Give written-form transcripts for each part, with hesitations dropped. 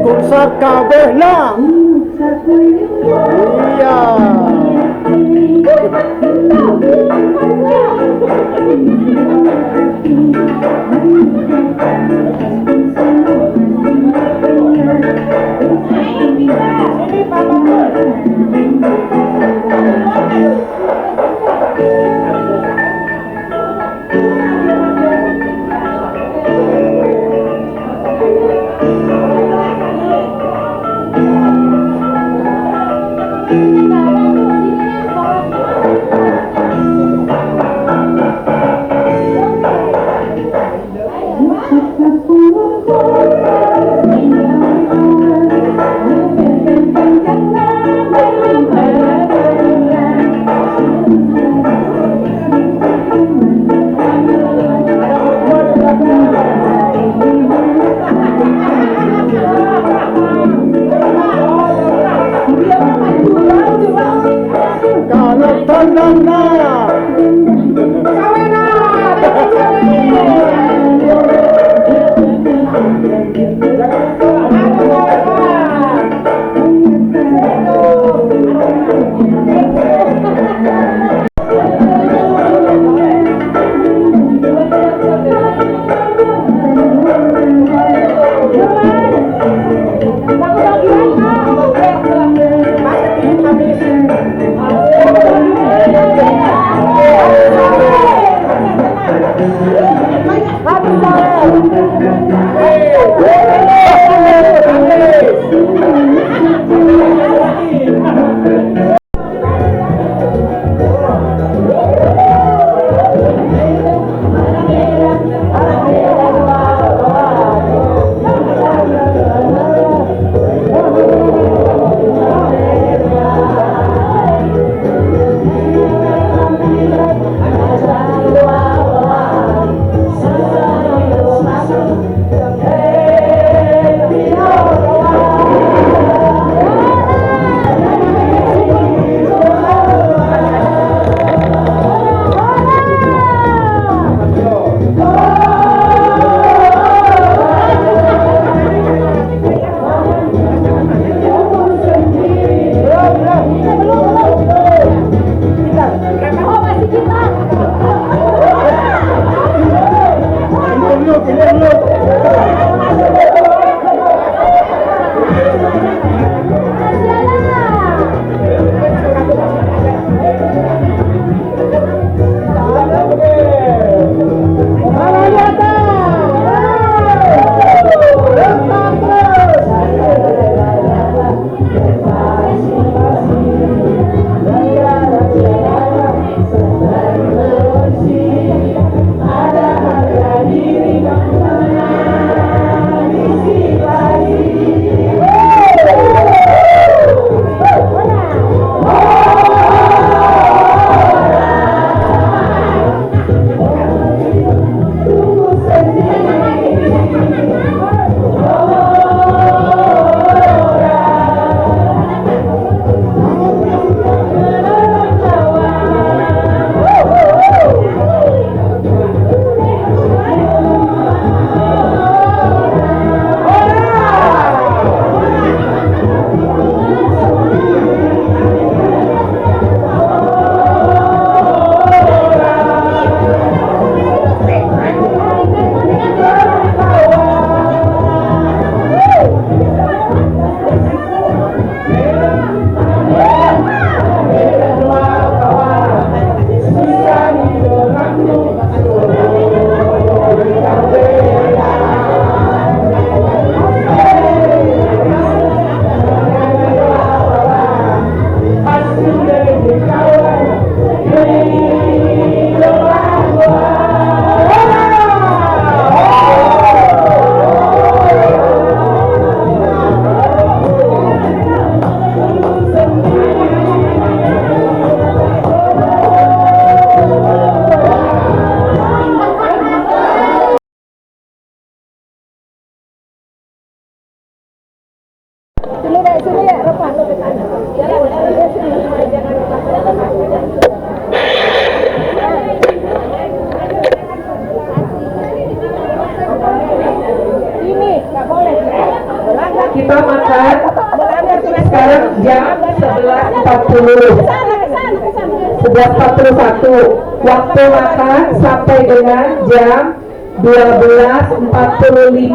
Besar kabeh lah. Iya. 11.41. Waktu makan sampai dengan jam 12.45.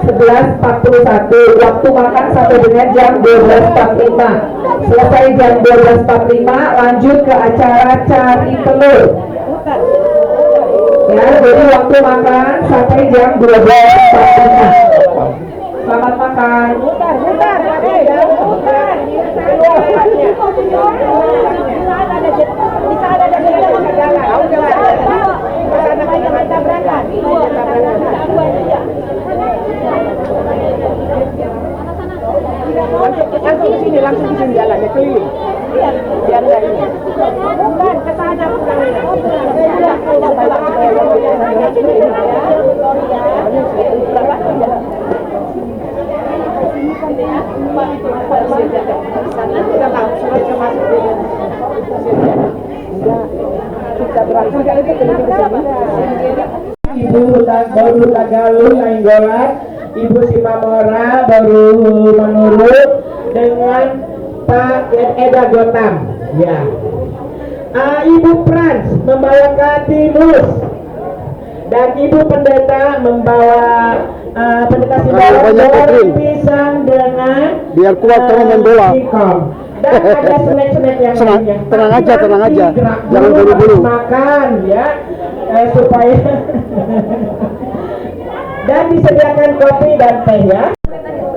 11.41. Waktu makan sampai dengan jam 12.45. Selesai jam 12.45 lanjut ke acara cari telur. Ya, jadi waktu makan sampai jam 12.45. Selamat makan. Langsung ke sini jalannya keliling. Biar enggak ini. Bukan ke sana Ibu baru Tagalog Nainggolan, Ibu Simamora baru menurut dengan Pak Eda Gotam. Ya. Ibu Frans membawakan timus dan Ibu Pendeta membawa pendeta Simamora pisang dengan biar kuat kamu main bola. Dan ada snack-snack yang lainnya. Tenang aja, jangan buru-buru. Makan ya, supaya dan disediakan kopi dan teh ya.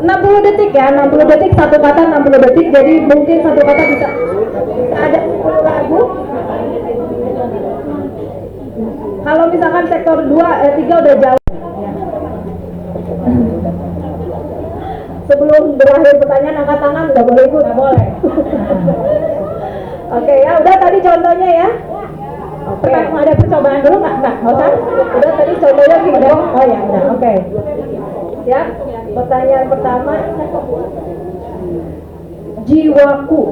60 detik ya, 60 detik satu kata 60 detik, jadi mungkin satu kata bisa ada 10 lagu. Kalau misalkan sektor 3 udah jauh. Sebelum berakhir pertanyaan angkat tangan, nggak boleh ikut. Nggak boleh. Oke ya, udah tadi contohnya ya. Oke. Mau ada percobaan dulu nggak usah. Udah tadi contohnya gitu. Oh ya, udah. Oke. Ya, pertanyaan pertama. Jiwaku.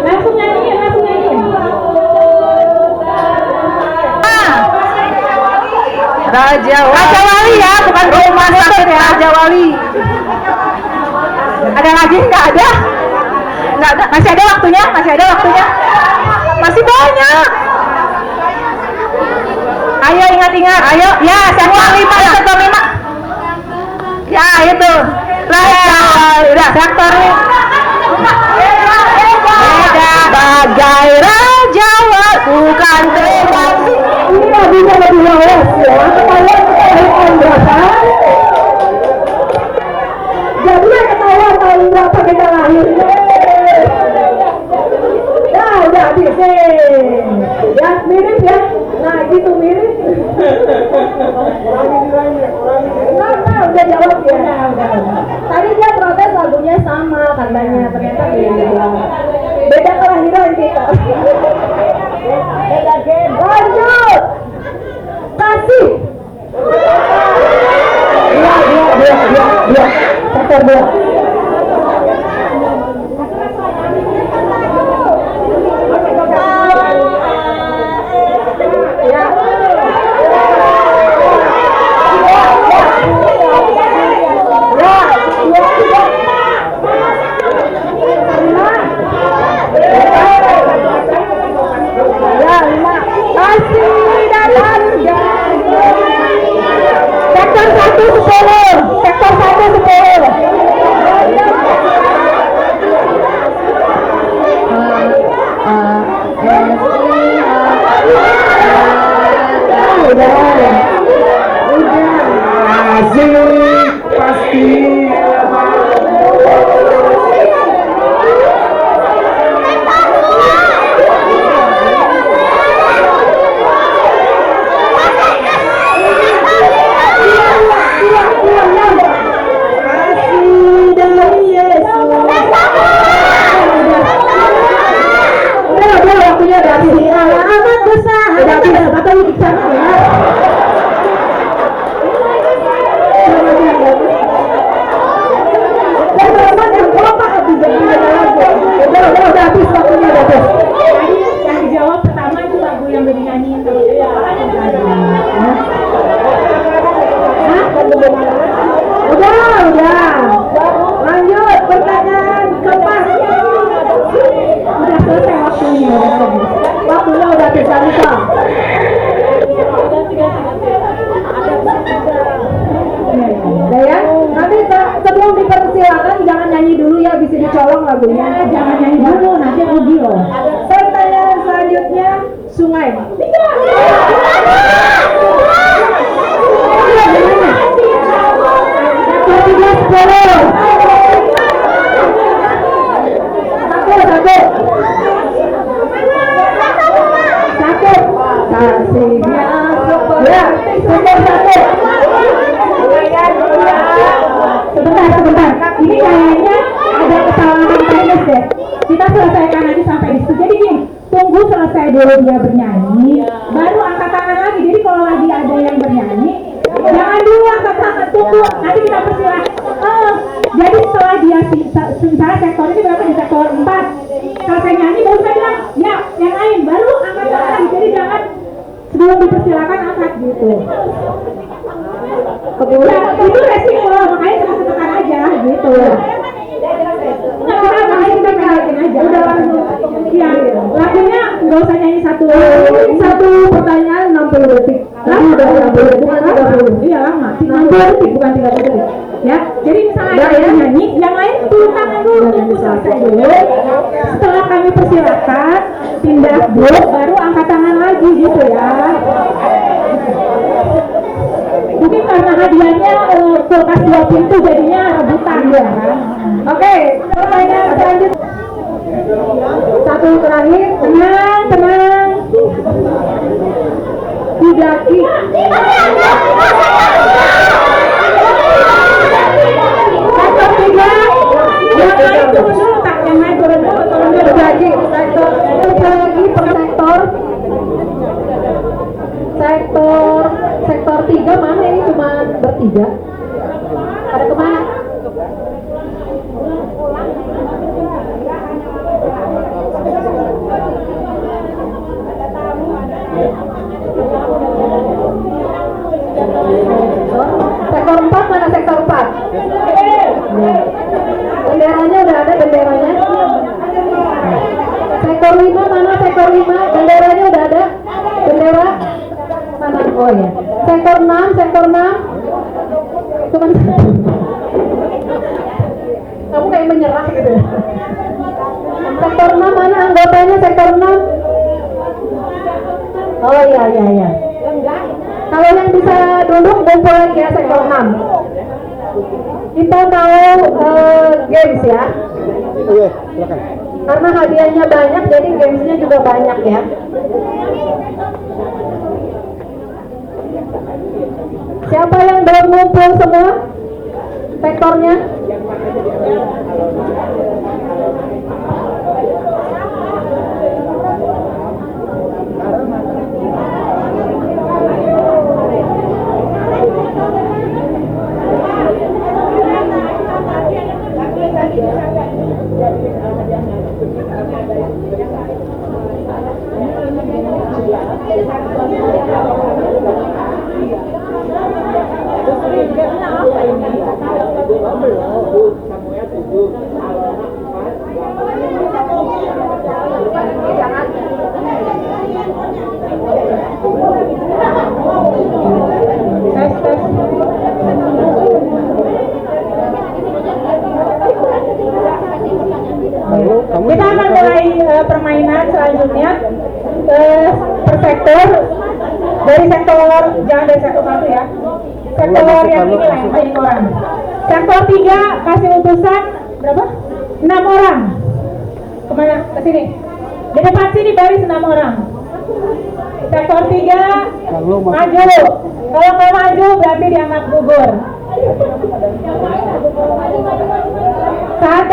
Langsung nyanyi. Raja Wali ya, bukan rumah sakit ya. Raja Wali. Ada lagi? Nggak ada. Masih ada waktunya. Masih banyak. Ayo ingat. Ayo, ya sektor 5. Ya itu. Raja Wali. Udah sektor. Beda bagai Raja Wali, bukan teman. Ini bisa lebih lawas ya. Ketahuan berapa? Jadinya ketahuan tahun berapa kita lahir. Udah bisa. Ya mirip ya. Nah gitu mirip. Nah, udah jawab ya. Tadi dia protes lagunya sama katanya, ternyata beda kelahiran kita. Lanjut. Kasih. Dua. Sektor 2. Sektor 1 10. lagunya. Jangan nyanyi dulu, nanti rugi loh. Pertanyaan selanjutnya, sungai. Sebentar. Ini kayaknya ada kesalahan teknis deh. Kita selesaikan aja sampai di situ. Jadi gini, tunggu selesai dulu dia bernyanyi, baru angkat tangan lagi. Jadi kalau lagi ada yang bernyanyi, jangan dulu angkat tangan, tunggu. Nanti kita persilahkan. Jadi setelah dia misalnya sektor ini berapa di sektor 4, selesai nyanyi baru saya bilang, ya yang lain baru angkat tangan lagi. Jadi jangan sebelum dipersilakan angkat gitu. Ya, itu resiko, makanya cuma tekan aja gitu. Nggak kita makanya kita pendekin aja. Udah langsung. Ya, lagunya nggak usah nyanyi satu pertanyaan 60 detik. Lah udah 60 detik bukan 30. Iya lama. 60 detik bukan 30 detik. Ya, jadi misalnya ada yang nyanyi, yang lain turun tangan dulu, tunggu selesai dulu. Setelah kami persilakan, pindah dulu, baru angkat tangan lagi gitu ya. Mungkin karena hadiahnya kulkas 2 pintu jadinya rebutan ya kan. Oke, pertanyaan selanjutnya. Satu terakhir, tenang. Didaki. Sektor 3. Yang lain turun dulu, tak? Yang lain turun dulu, didaki. Sektor lagi per sektor 3 mana ini cuma bertiga? Ada kemana? Sektor 4 mana sektor 4? Benderanya udah ada benderanya. Sektor 5 mana sektor 5? Benderanya udah ada. Bendera mana? Oh ya. Sektor 6. Cuman kamu kayak menyerah gitu. Sektor 6 mana anggotanya sektor 6? Oh iya. Kalau yang bisa duduk kumpul lagi ya sektor 6. Kita mau games ya. Iya, silakan. Karena hadiahnya banyak, jadi gamesnya juga banyak ya. Siapa yang belum ngumpul semua sektornya? Kita akan mulai permainan selanjutnya per sektor. Dari sektor, jangan dari sektor 1 ya. Sektor yang ini lah, yang banyak orang. Sektor 3 kasih utusan berapa? 6 orang. Kemana? Ke sini. Di depan sini baris 6 orang. Sektor 3 maju. Kalau mau maju berarti dianggap gugur. 1,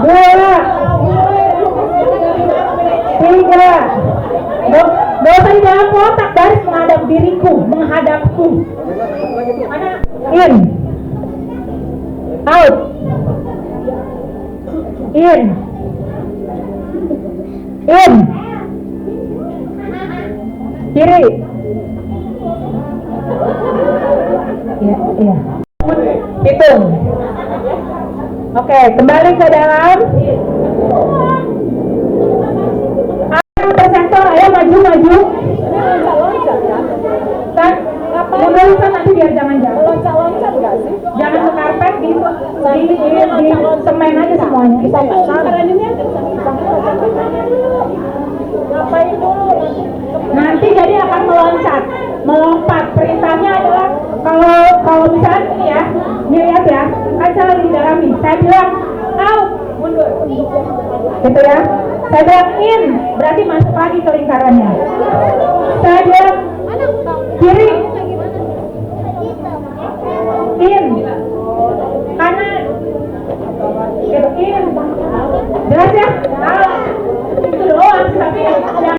2, 3. Gak usah di dalam kotak, baris menghadap diriku, menghadapku. In, out, in, kiri. Iya. Hitung. Oke, kembali ke dalam. Sektor, ayo maju. Loncat nanti biar jangan jatuh. Loncat nggak sih? Jangan ke karpet di semuanya. Nanti jadi akan melompat. Perintahnya adalah kalau misalnya ini ya, lihat ya, kan saya lagi di dalam nih. Saya bilang out, mundur, gitu ya. Saya bilang in, berarti masuk lagi ke lingkarannya. Saya bilang kiri, in, kanan, gitu, in. Jelas ya? Itu doang, tapi yang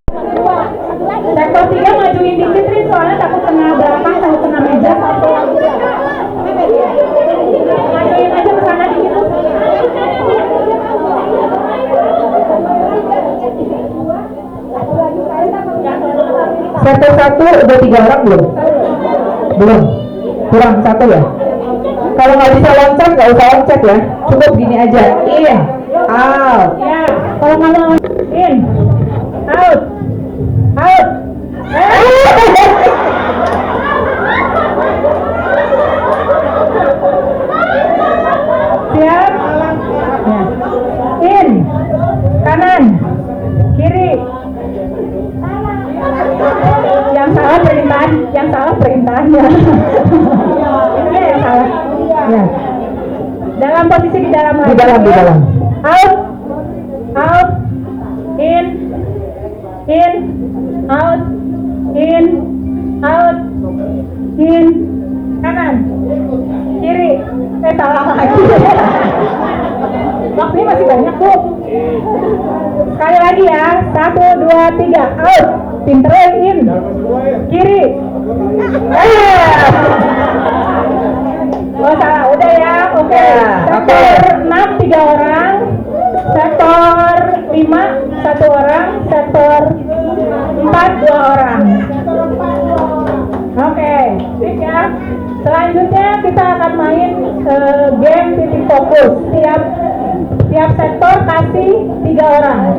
sektor 3 majuin dikit nih, soalnya takut kena belakang, takut kena meja. Majuin aja ke sana dikit. Sektor 1 udah 3 orang belum? Belum. Kurang 1 ya? Kalau nggak bisa loncat, nggak usah loncat ya. Cukup gini aja. In, out. Ya, kalau nggak mau in, out, out. Siap? Ya. In, kanan, kiri. Yang salah perintahnya. Ini yang salah. Ya. Dalam posisi di dalam lagi. Di dalam. Out, out, in, out, out, in, kanan, kiri. Salah lagi. Waktunya masih banyak tuh. Sekali lagi ya, 1, 2, 3, out. Pinter in, kiri. Oh salah, udah ya, oke. Sektor 6 3 orang, sektor 5 1 orang, sektor 4 2 orang. Oke, sip ya. Selanjutnya kita akan main game titik fokus. Tiap sektor kasih 3 orang.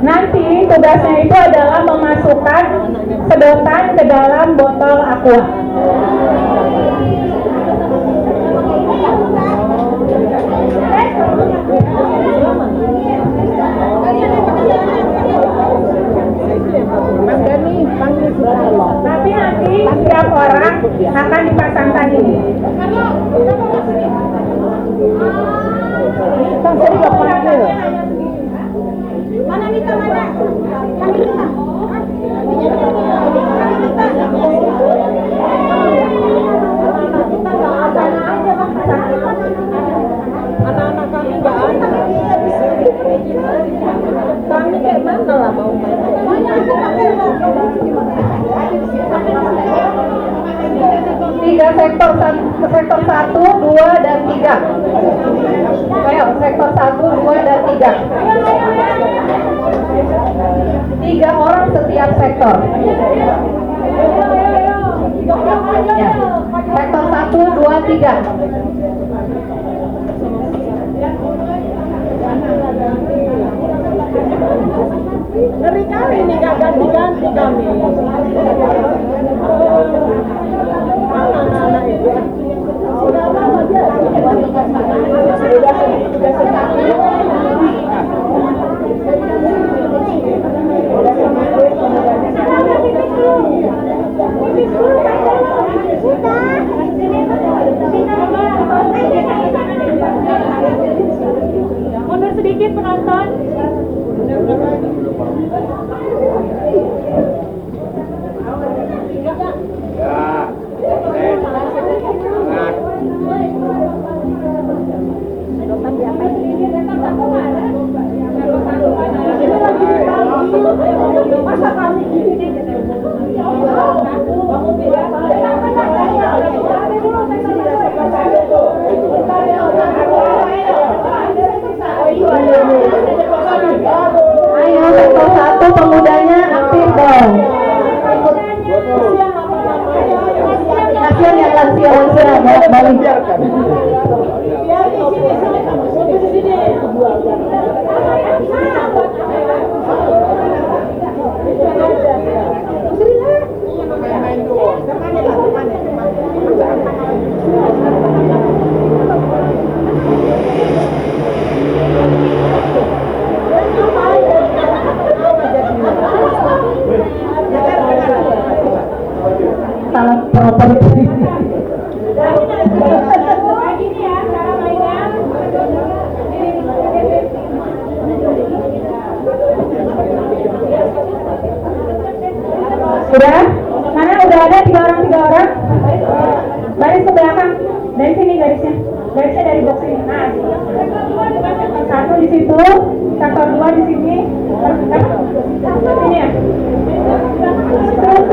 Nanti tugasnya itu adalah memasukkan sedotan ke dalam botol aqua. Tapi nanti setiap orang akan dipasangkan ini. Mana Nita, mana? Anak-anak kami nggak ada. Kami kayak mana lah mau main? Tiga sektor 1, 2, dan 3. Ayo, sektor 1, 2, dan 3. 3 orang setiap sektor. Ya. Sektor 1, 2, 3. Ngeri kali nih, gak ganti-ganti kami. Anak-anak itu sudah lama dia. Mundur sedikit penonton. Ayo sektor 1 pemudanya aktif dong. Kasihan yang lansia balik. masalah properti. Udah? Mana udah ada 3 orang? Baris ke belakang. Dari sini garisnya. Garisnya dari box ini. Nah, satu di situ, sektor 2 di sini. Sini ya. Terus.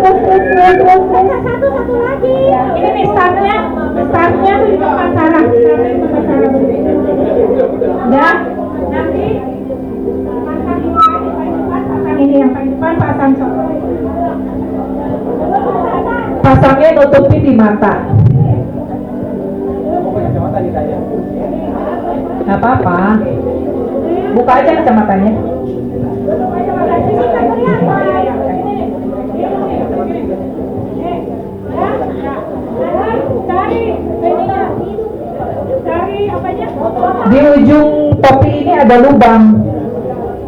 Satu lagi. Ini nih startnya tuh di depan sarang. Ya, nanti pasang ini yang paling depan pasang contoh. Pasangnya nutupi di mata. Gak apa-apa. Buka aja kacamatanya. Di ujung topi ini ada lubang.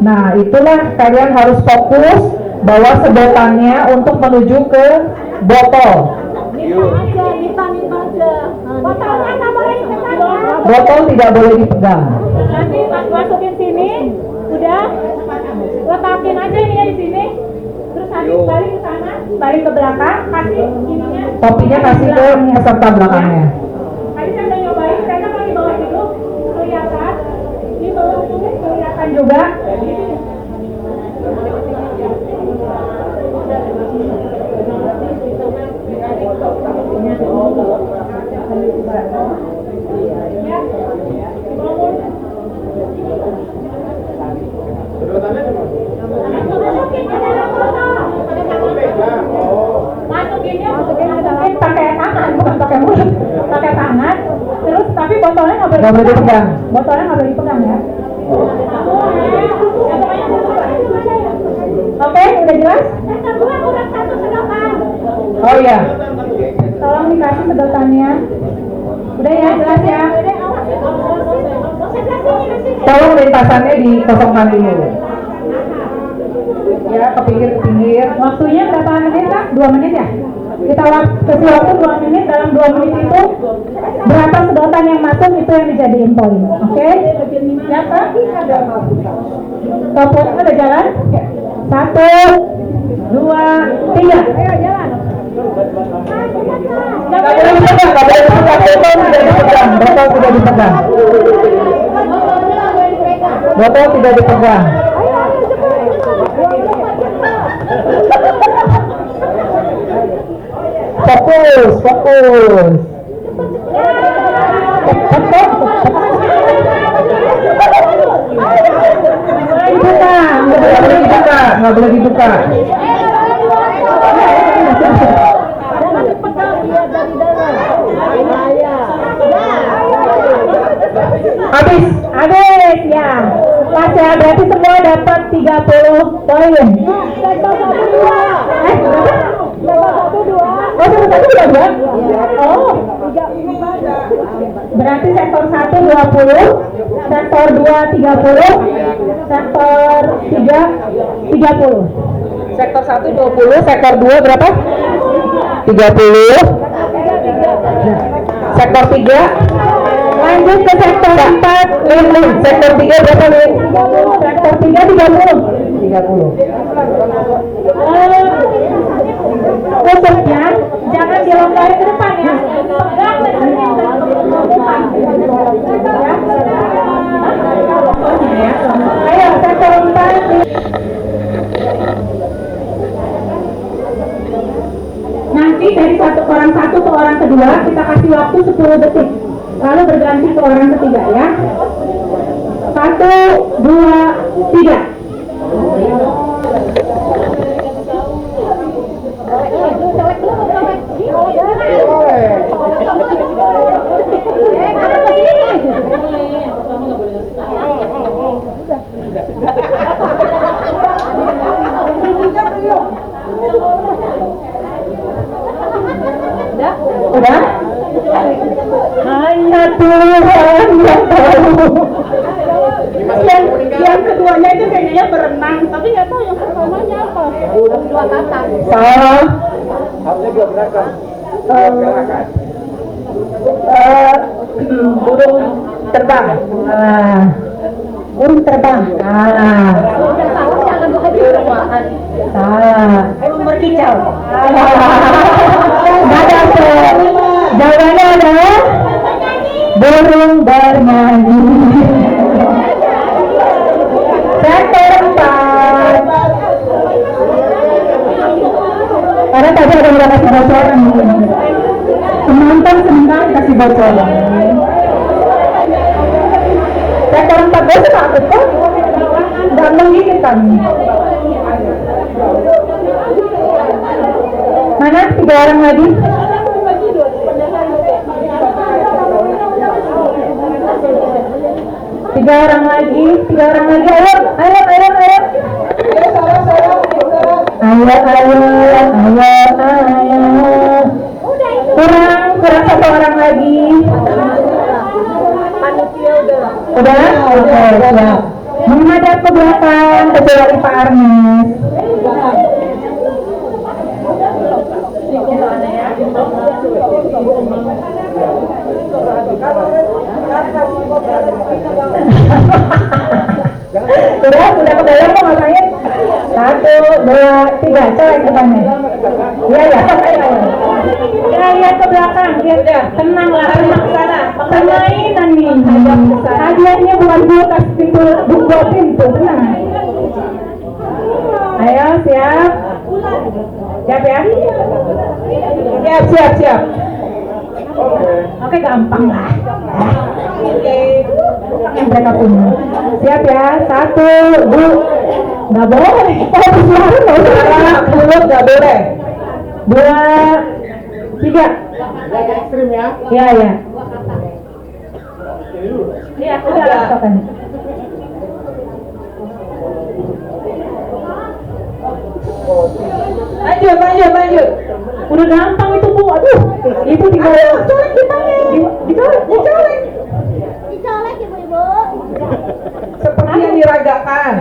Nah, itulah kalian harus fokus bawa sedotannya untuk menuju ke botol. Botol tidak boleh dipegang. Nanti masukin sini, udah letakin aja ini di sini. Terus nanti balik ke sana, balik ke belakang, kasih ininya. Topinya kasih ke peserta belakangnya. Tadi saya udah nyobain, mereka kalau di bawah itu kelihatan, di bawah itu kelihatan juga. Masukin pakai tangan, bukan pakai mulut, pakai tangan. Terus tapi botolnya nggak boleh dipegang. Botolnya nggak boleh dipegang ya. Oke, udah jelas? Oh iya. Tolong dikasih sedotannya. Udah ya, jelas ya. Tolong lintasannya dikosongkan dulu. Ya, ke pinggir. Waktunya berapa menit, Kak? 2 menit ya? Kita kasih waktu 2 menit. Dalam 2 menit itu berapa sedotan yang masuk itu yang dijadiin poin. Oke? Ya, Kak? Topos ada jalan? 1, 2, 3. Ayo jalan. Nggak boleh dipegang. Botol tidak dipegang. Fokus. Nggak boleh dibuka. Habis ya. Pas ya, berarti semua dapat 30 poin. Berarti sektor 1 20, sektor 2 30, sektor 3 30. Sektor 1 20, sektor 2 berapa? 30. Sektor 3 lanjut ke sektor 4, sektor 3 berapa nih? Sektor 3 30. Khususnya jangan dilonggarin ke depan ya. Pegang depan. Ayo sektor 4. Nanti dari orang satu ke orang kedua kita kasih waktu 10 detik. Lalu berganti ke orang ketiga ya. 1, 2, 3. Udah? Hanya Tuhan yang tahu. Yang keduanya itu kayaknya berenang, tapi nggak tahu yang pertamanya apa. Dua kata. Salah. Harusnya dua gerakan. Burung terbang. Burung terbang. Berkicau. Jawabannya adalah burung bernyanyi. Sektor 4. Karena tadi ada yang kasih bocoran. Penonton sebentar kasih bocoran. Sektor 4 gue takut kok. Gak menggigit kami. Mana 3 orang lagi? Tiga orang lagi, ayo. Kurang 1 orang lagi. Udah? Oke, siap. Menghadap ke belakang, kecuali Pak Arnes. Sudah kebayang kok ngapain? 1, 2, 3, colek depannya. Iya ya. Ya lihat ke belakang, lihat. Tenang ke sana. Permainan nih. Hadiahnya bukan kulkas pintu, buka pintu, tenang. Ayo siap. Siap ya? Siap. Oke, gampang lah. Yang mereka punya. Siap ya? 1, 2. Nggak boleh. Kalau bersuara nggak usah. Mulut nggak boleh. 2, 3. Ekstrim ya? Iya. Iya, udah lakukan. Lanjut. Udah gampang itu Bu. Aduh, itu tinggal colek dicolek. Dicolek ibu-ibu. Seperti yang diragakan.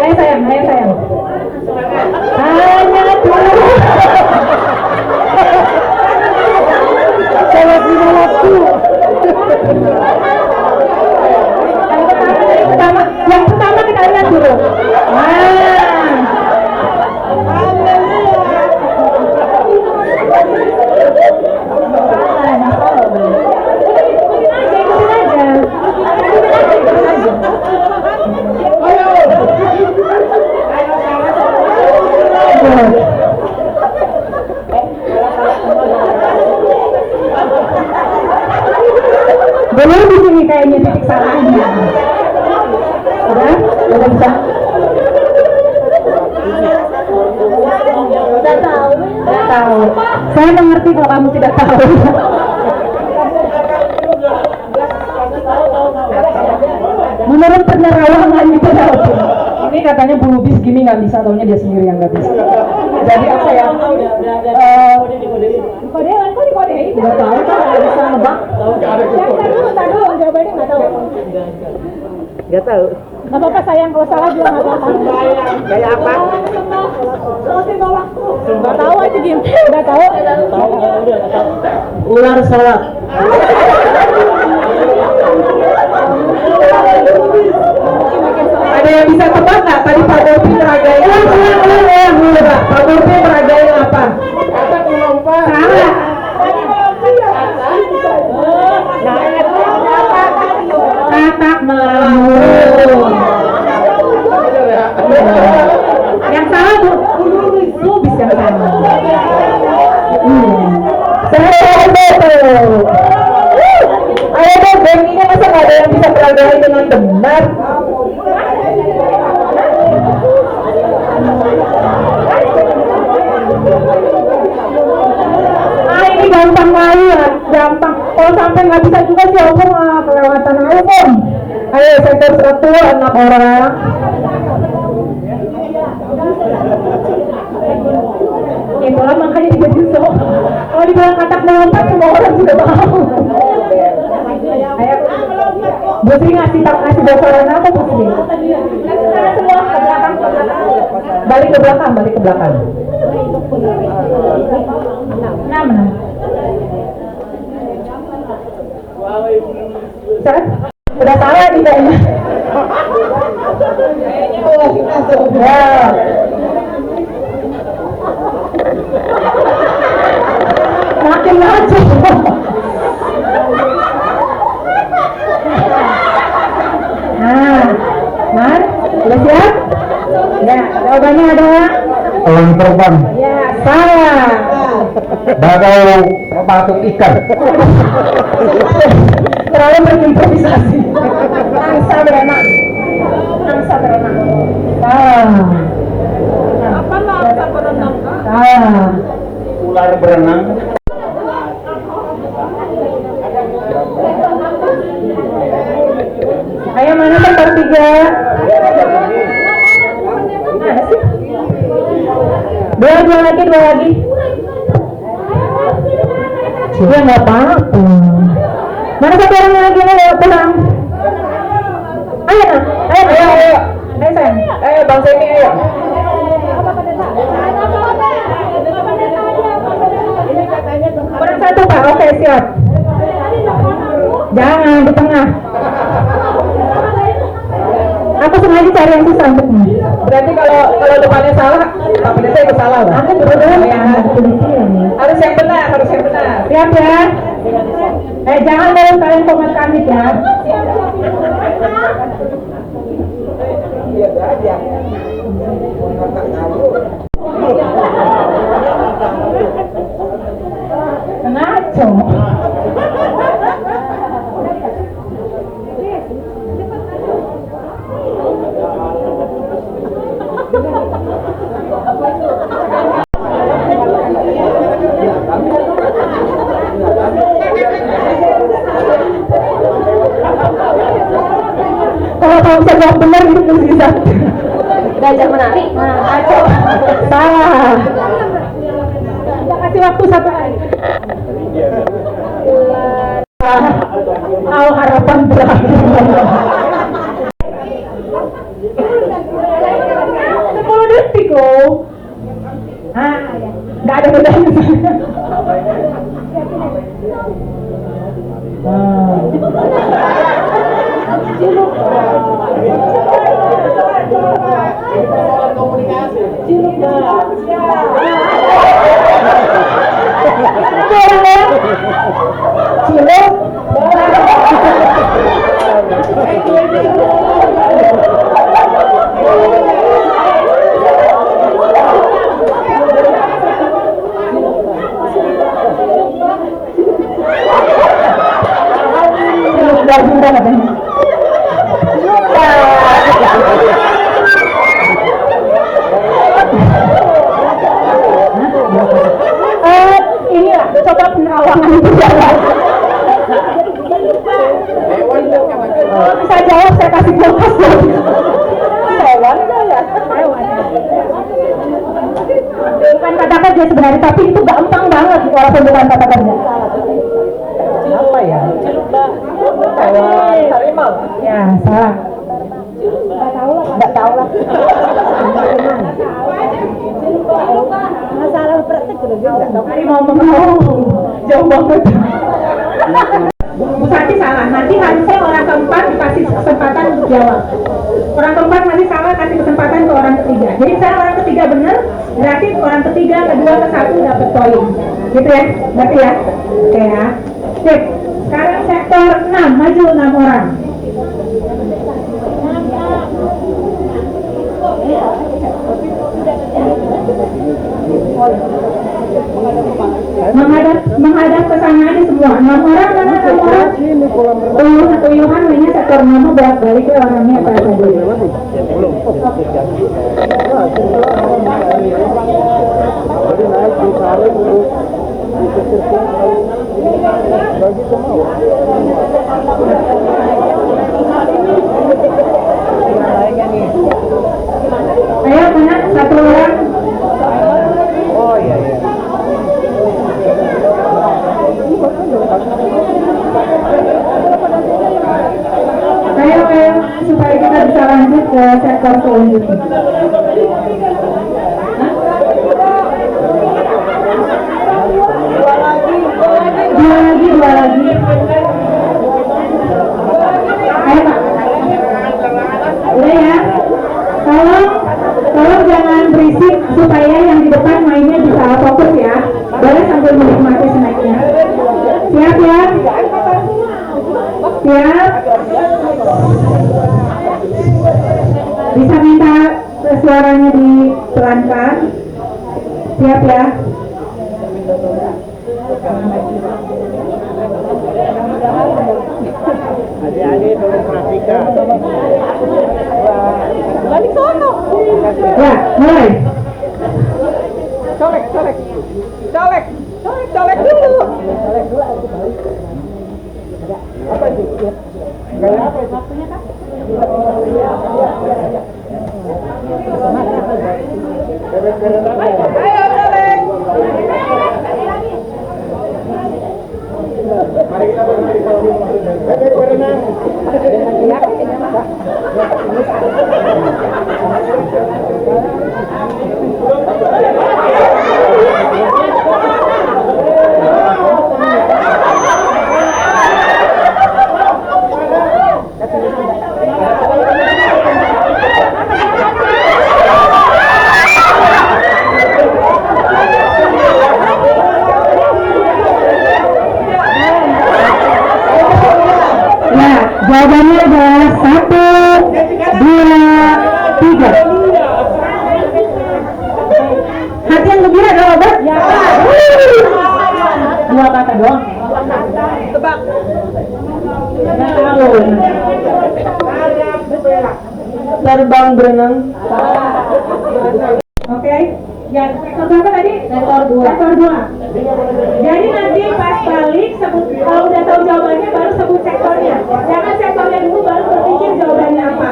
Ayo sayang. Hanya dulu. Sholat 5 waktu. Yang pertama kita lihat dulu. Belum di sini kayaknya titik salahnya. Udah bisa. Udah tahu. Saya mengerti kalau kamu tidak tahu. Menurut penerawangan itu ini katanya Bu Lubis gini nggak bisa, taunya dia sendiri yang nggak bisa. Jadi apa ya? Dikodein. Nggak tahu kan, nggak bisa nebak. Tahu jawabannya nggak tahu. Nggak tahu. Nggak apa-apa sayang, kalau salah juga nggak apa-apa. Kayak apa? Nggak tahu aja Jim. Nggak tahu. Ular sholat. Ada yang bisa tebak nggak? Tadi Pak Bopi meragain apa? Pak Bopi meragain apa? Salah. Katak melamun. Yang salah Bu Lubis yang salah. Saya betul. Ayo dong, gengnya masa nggak ada yang bisa meragain dengan benar? Ini gampang kali ya, gampang. Kalau sampai nggak bisa juga sih aku kelewatan aja Om. Ayo sektor 1, 6 orang. dibilang katak melompat semua orang sudah mau. Ayo, Bu Sri ngasih bocoran apa Bu Sri? Sekarang semua ke belakang. Balik ke belakang, balik ke belakang. 6. Set. Udah salah nih kayaknya. Ya. Makin maju. Nah, udah siap? Ya, jawabannya adalah Orang terbang. ya, salah. Bagau masuk ikan. Terlalu berimprovisasi. Angsa berenang. Salah. Apa lah angsa berenang? Salah. Ular berenang. Ayo, mana nomor 3? Mana sih? Dua lagi. Ya nggak apa-apa. Mana satu orang lagi nih pulang? Ayo sayang. Ayo Bang Semi, ayo. Kurang satu Pak, oke siap. Jangan di tengah. Aku sengaja cari yang susah untukmu. Berarti kalau depannya salah, Pak Pendeta ikut salah, Bang. Aku berulang ya. Harus yang benar. Siap ya. Jangan dalam kalian komat kami ya. Ngaco. Kalau bisa jawab benar itu bisa. Gajah menari. Ngaco. Salah. Kita kasih waktu 1 hari. Harapan berakhir. 10 detik loh. Nggak ada bedanya. Inilah coba penerawangan di jalan. Kalau bisa jawab saya kasih kulkas. Hewan ya? Hewan. Bukan kata kerja sebenarnya, tapi itu gampang banget walaupun bukan kata kerja. Apa ya? Hewan harimau. Ya, salah. Nggak tahu lah. Masalah praktek udah juga. Harimau jauh banget. Bu Santi salah. Nanti harusnya orang keempat dikasih kesempatan untuk jawab. Orang keempat masih salah, kasih kesempatan ke orang ketiga. Jadi misalnya orang ketiga benar, berarti orang ketiga, kedua, ke satu dapat poin. Gitu ya? Berarti ya? Oke ya. Sip. Sekarang sektor 6, maju 6 orang. Menghadap ke sana aja semua. 6 orang mana 6 orang? Tuyuhan mainnya sektor 6 bolak balik ke orangnya apa dulu. Jadi naik di saring terus Ayo mana satu orang? oh iya. sektor selanjutnya. Dua lagi. Ayo Pak. Udah ya. Tolong jangan berisik supaya yang di depan mainnya bisa fokus ya. Boleh sambil menikmati snacknya. Siap ya? Siap? Bisa minta suaranya dipelankan? Siap ya? Adik-adik tolong perhatikan. Balik sono. Ya, mulai. Colek dulu. Apa itu? Gaya apa itu? Ayo colek. Mari kita berenang. Jawabannya adalah 1, 2, 3. Hati yang gembira dong, Obat? Ya. Dua kata doang. Tebak. Terbang berenang. Oke. Ya, sektor berapa tadi? Sektor 2. Sektor 2. Jadi nanti pas balik sebut, kalau udah tahu jawabannya baru sebut sektornya. Jangan sektornya dulu baru berpikir jawabannya apa.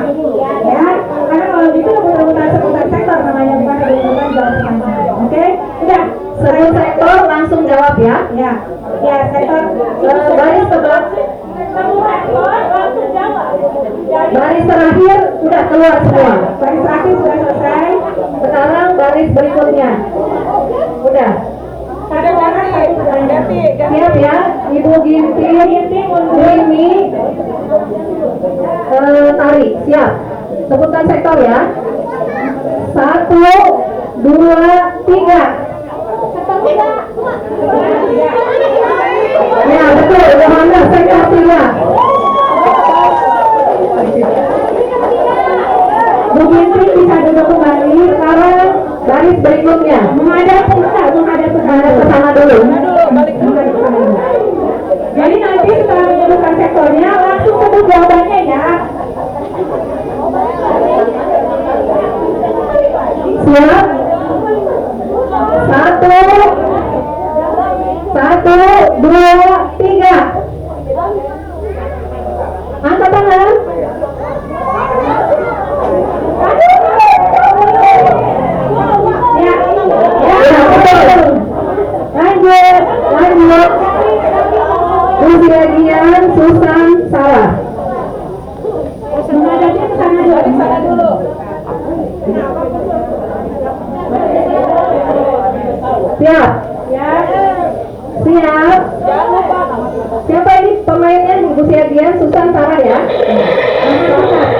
Ya, karena kalau gitu rebutan seputar sektor namanya, bukan rebutan jawabannya. Oke? Udah. Sebut sektor langsung jawab ya. Ya. Ya, sektor Baris sebelah, sebut sektor langsung jawab. Jadi baris terakhir udah keluar semua. baris terakhir sudah selesai. Sekarang baris berikutnya. Udah. Ada warna Ganti. Siap ya, Ibu Ginting, Mimi, Tari, siap. Sebutkan sektor ya. 1, 2, 3. Ya betul, Yohana sektor 3. Bu Ginting bisa duduk kembali. Sekarang Baris berikutnya. menghadap ke sana Dulu. Balik dulu. Jadi nanti setelah menyebutkan sektornya langsung sebut jawabannya ya. Siap. 1, 2, 3. Angkat tangan. Ya, Ya, betul. Lanjut. Ujian Susan salah. menghadapnya ke sana dulu. Siap. Ya. Siap. Siapa ini pemainnya? Ibu Siagian, Susan Sarah ya.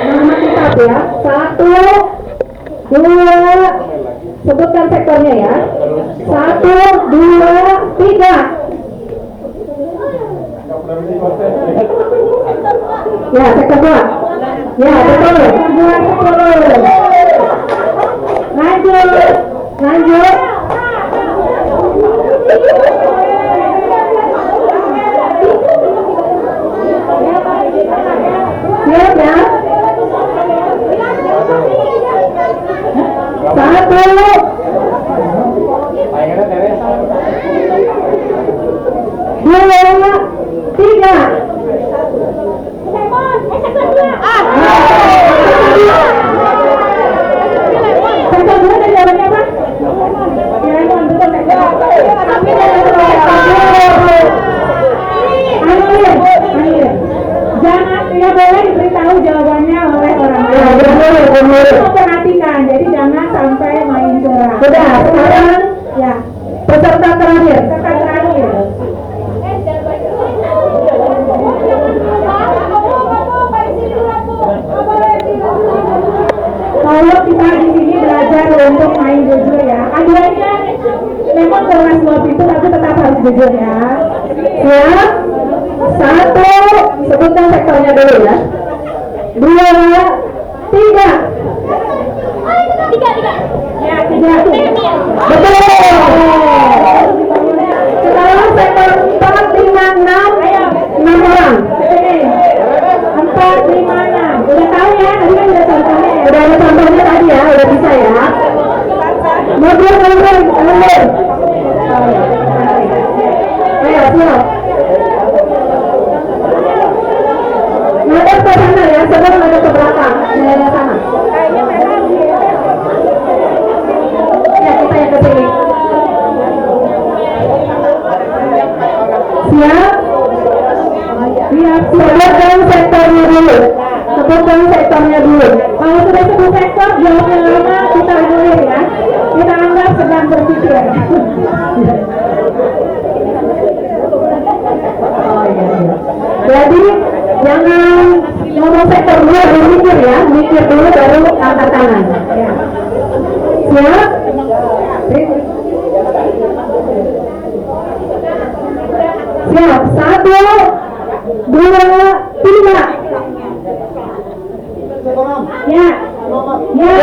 Nama kitab ya. 1, 2. Sebutkan sektornya ya. 1, 2, 3. Ya, sektor 2. Ya, betul. Sektor 2, 10. Lanjut. Siap ya. 1, 2, 3. Udah, sekarang ya peserta terakhir. Kalau kita di sini belajar untuk main jujur ya, aduannya memang kelas 2 itu tapi tetap harus jujur ya. Siap? 1, sebutkan sektornya dulu ya. 2, 3. Ya, 3. Betul. Sekarang sektor 4, 5, 6. 6 orang. 4, 5, 6. Udah tahu ya, tadi kan udah contohnya ya. Udah ada contohnya tadi ya, udah bisa ya. Mundur. Ayo, siap. Ngadep ke sana ya, sebelum ngadep ke belakang. Ngadep ke sana. Ya, kita yang ke sini. Siap? Siap. Sebutkan sektornya dulu. Kalau sudah sebut sektor, jawabnya lama, kita anulir ya. Kita anggap sedang berpikir. Oh iya. Jadi jangan ngomong sektor dulu, berpikir ya. Mikir dulu baru angkat tangan. Ya. Siap? Siap. 1, 2, 3. Ya. Ya.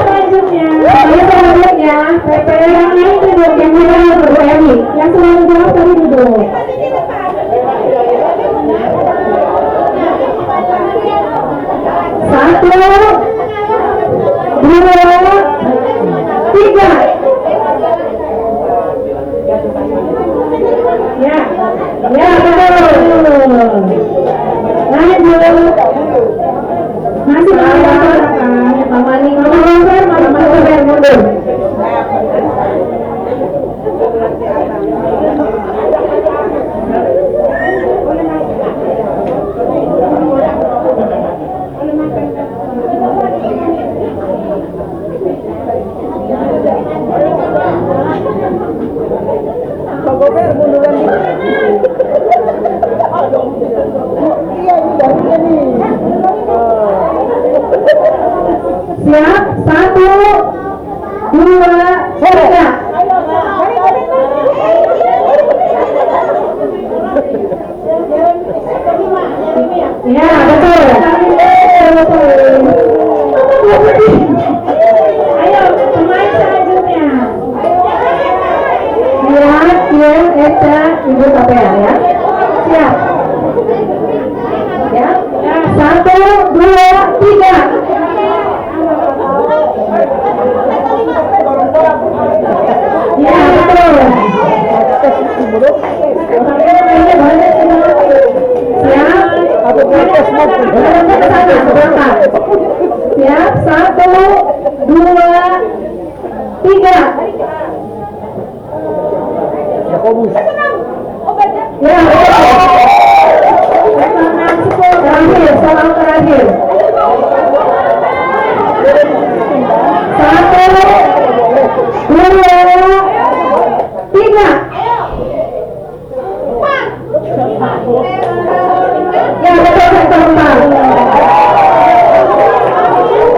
Selanjutnya, PP yang lain duduk, yang mana berdiri, yang selalu jawab tadi duduk. Satu, 2, 3. Ya, ya betul. Lanjut. Masih Mama Ning, mundur. Siap? 1, 2, 3. Ya, betul. Ayo, pemain selanjutnya. Siap, Eca, Ibu KPA ya. Siap. Ya. 1, 2, 3. Ya, betul. Siap. Siap. 1, 2, 3. Ya, terakhir, soal terakhir. 1, 2, 3. Ya, betul sektor 4.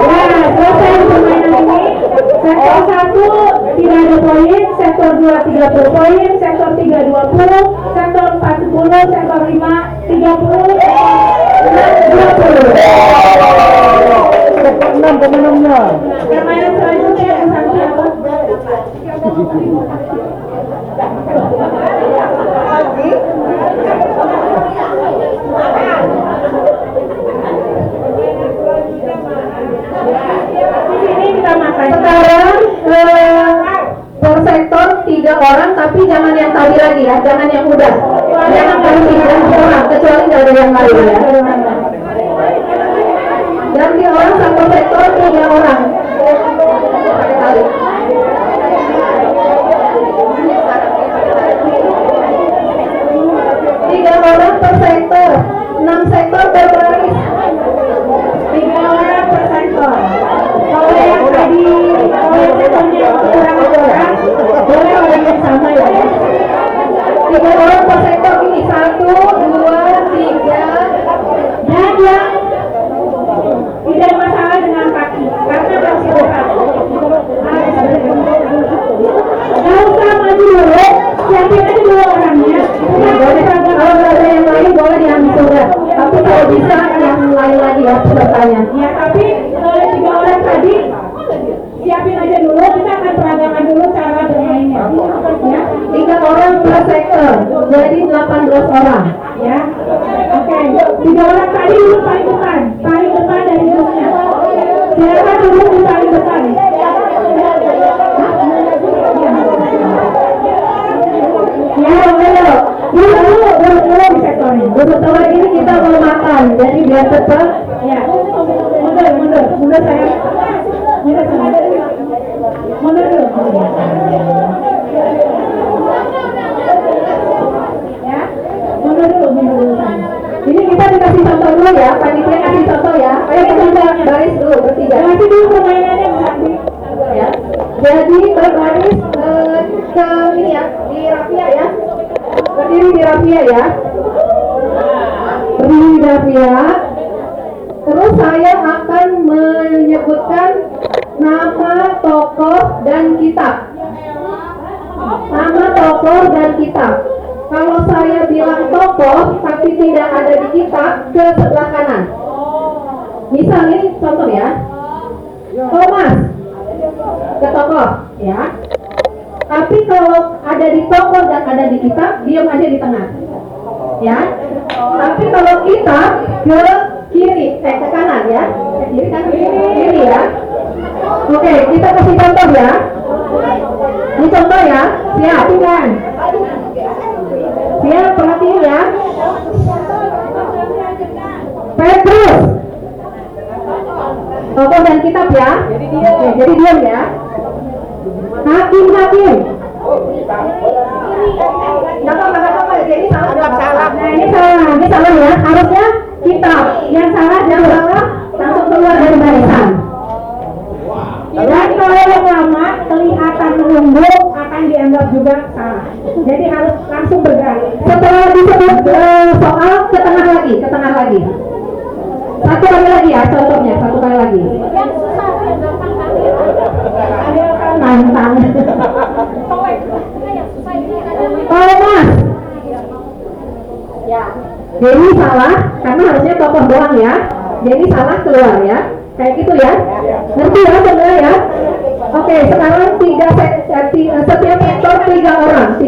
Ya, selesai permainan ini. Sektor 1 tidak ada poin, sektor 2 30 poin, sektor 3 20, sektor 4 10, sektor 5 30, 20. Sektor 6 pemenangnya. Permainan selanjutnya yang satu apa? Ini kita makan. Sekarang per sektor 3 orang, tapi jangan yang tadi lagi ya, jangan yang udah. Jangan ganti orang, kecuali nggak ada yang lain ya. Ganti orang satu sektor 3 orang. Tadi. 3 orang per sektor, 6 sektor per baris. 3 orang per sektor. dulu cara bermainnya. Ya. 3 orang per sektor, jadi 18 orang. Ya. Oke. 3 orang tadi duduk paling depan dari grupnya. Silakan duduk di paling depan. Ya, dulu di sektornya. Setelah ini kita mau makan, jadi biar cepat. Ya. Mundur saya. Mundur dulu. Ya. Mundur dulu. Ini kita dikasih contoh dulu ya, panitia kasih contoh ya. Ayo kita baris dulu bertiga. Kasih dulu permainannya Ya. Jadi berbaris ke ini ya, di rafia ya. Berdiri di rafia ya. Berdiri di rafia. Terus saya akan menyebutkan nama tokoh dan kitab. Nama tokoh dan kitab. Kalau saya bilang tokoh tapi tidak ada di kitab, ke sebelah kanan. Misalnya contoh ya, Thomas ke tokoh ya. Tapi kalau ada di tokoh dan ada di kitab, diam aja di tengah ya. Tapi kalau kitab ke kiri, ke kanan ya. Ke kiri kan kiri ya. Oke, kita kasih contoh ya. Ini contoh ya. Siap kan? Siap, perhatiin ya. Petrus. Tokoh dan kitab ya. Oke, jadi diam ya. Hakim. Nggak apa-apa, jadi salah. Nah, ini salah ya. Harusnya kitab. Yang salah langsung keluar dari barisan. Dan kalau yang lama kelihatan menunggu akan dianggap juga salah. Jadi harus langsung bergerak. Setelah disebut soal ke tengah lagi. Satu kali lagi ya contohnya, satu kali lagi. Tantang. Thomas. Jadi salah karena harusnya tokoh doang ya. Jadi salah keluar ya. Kayak gitu ya. Ngerti ya saudara ya? Oke, sekarang setiap sektor 3 orang.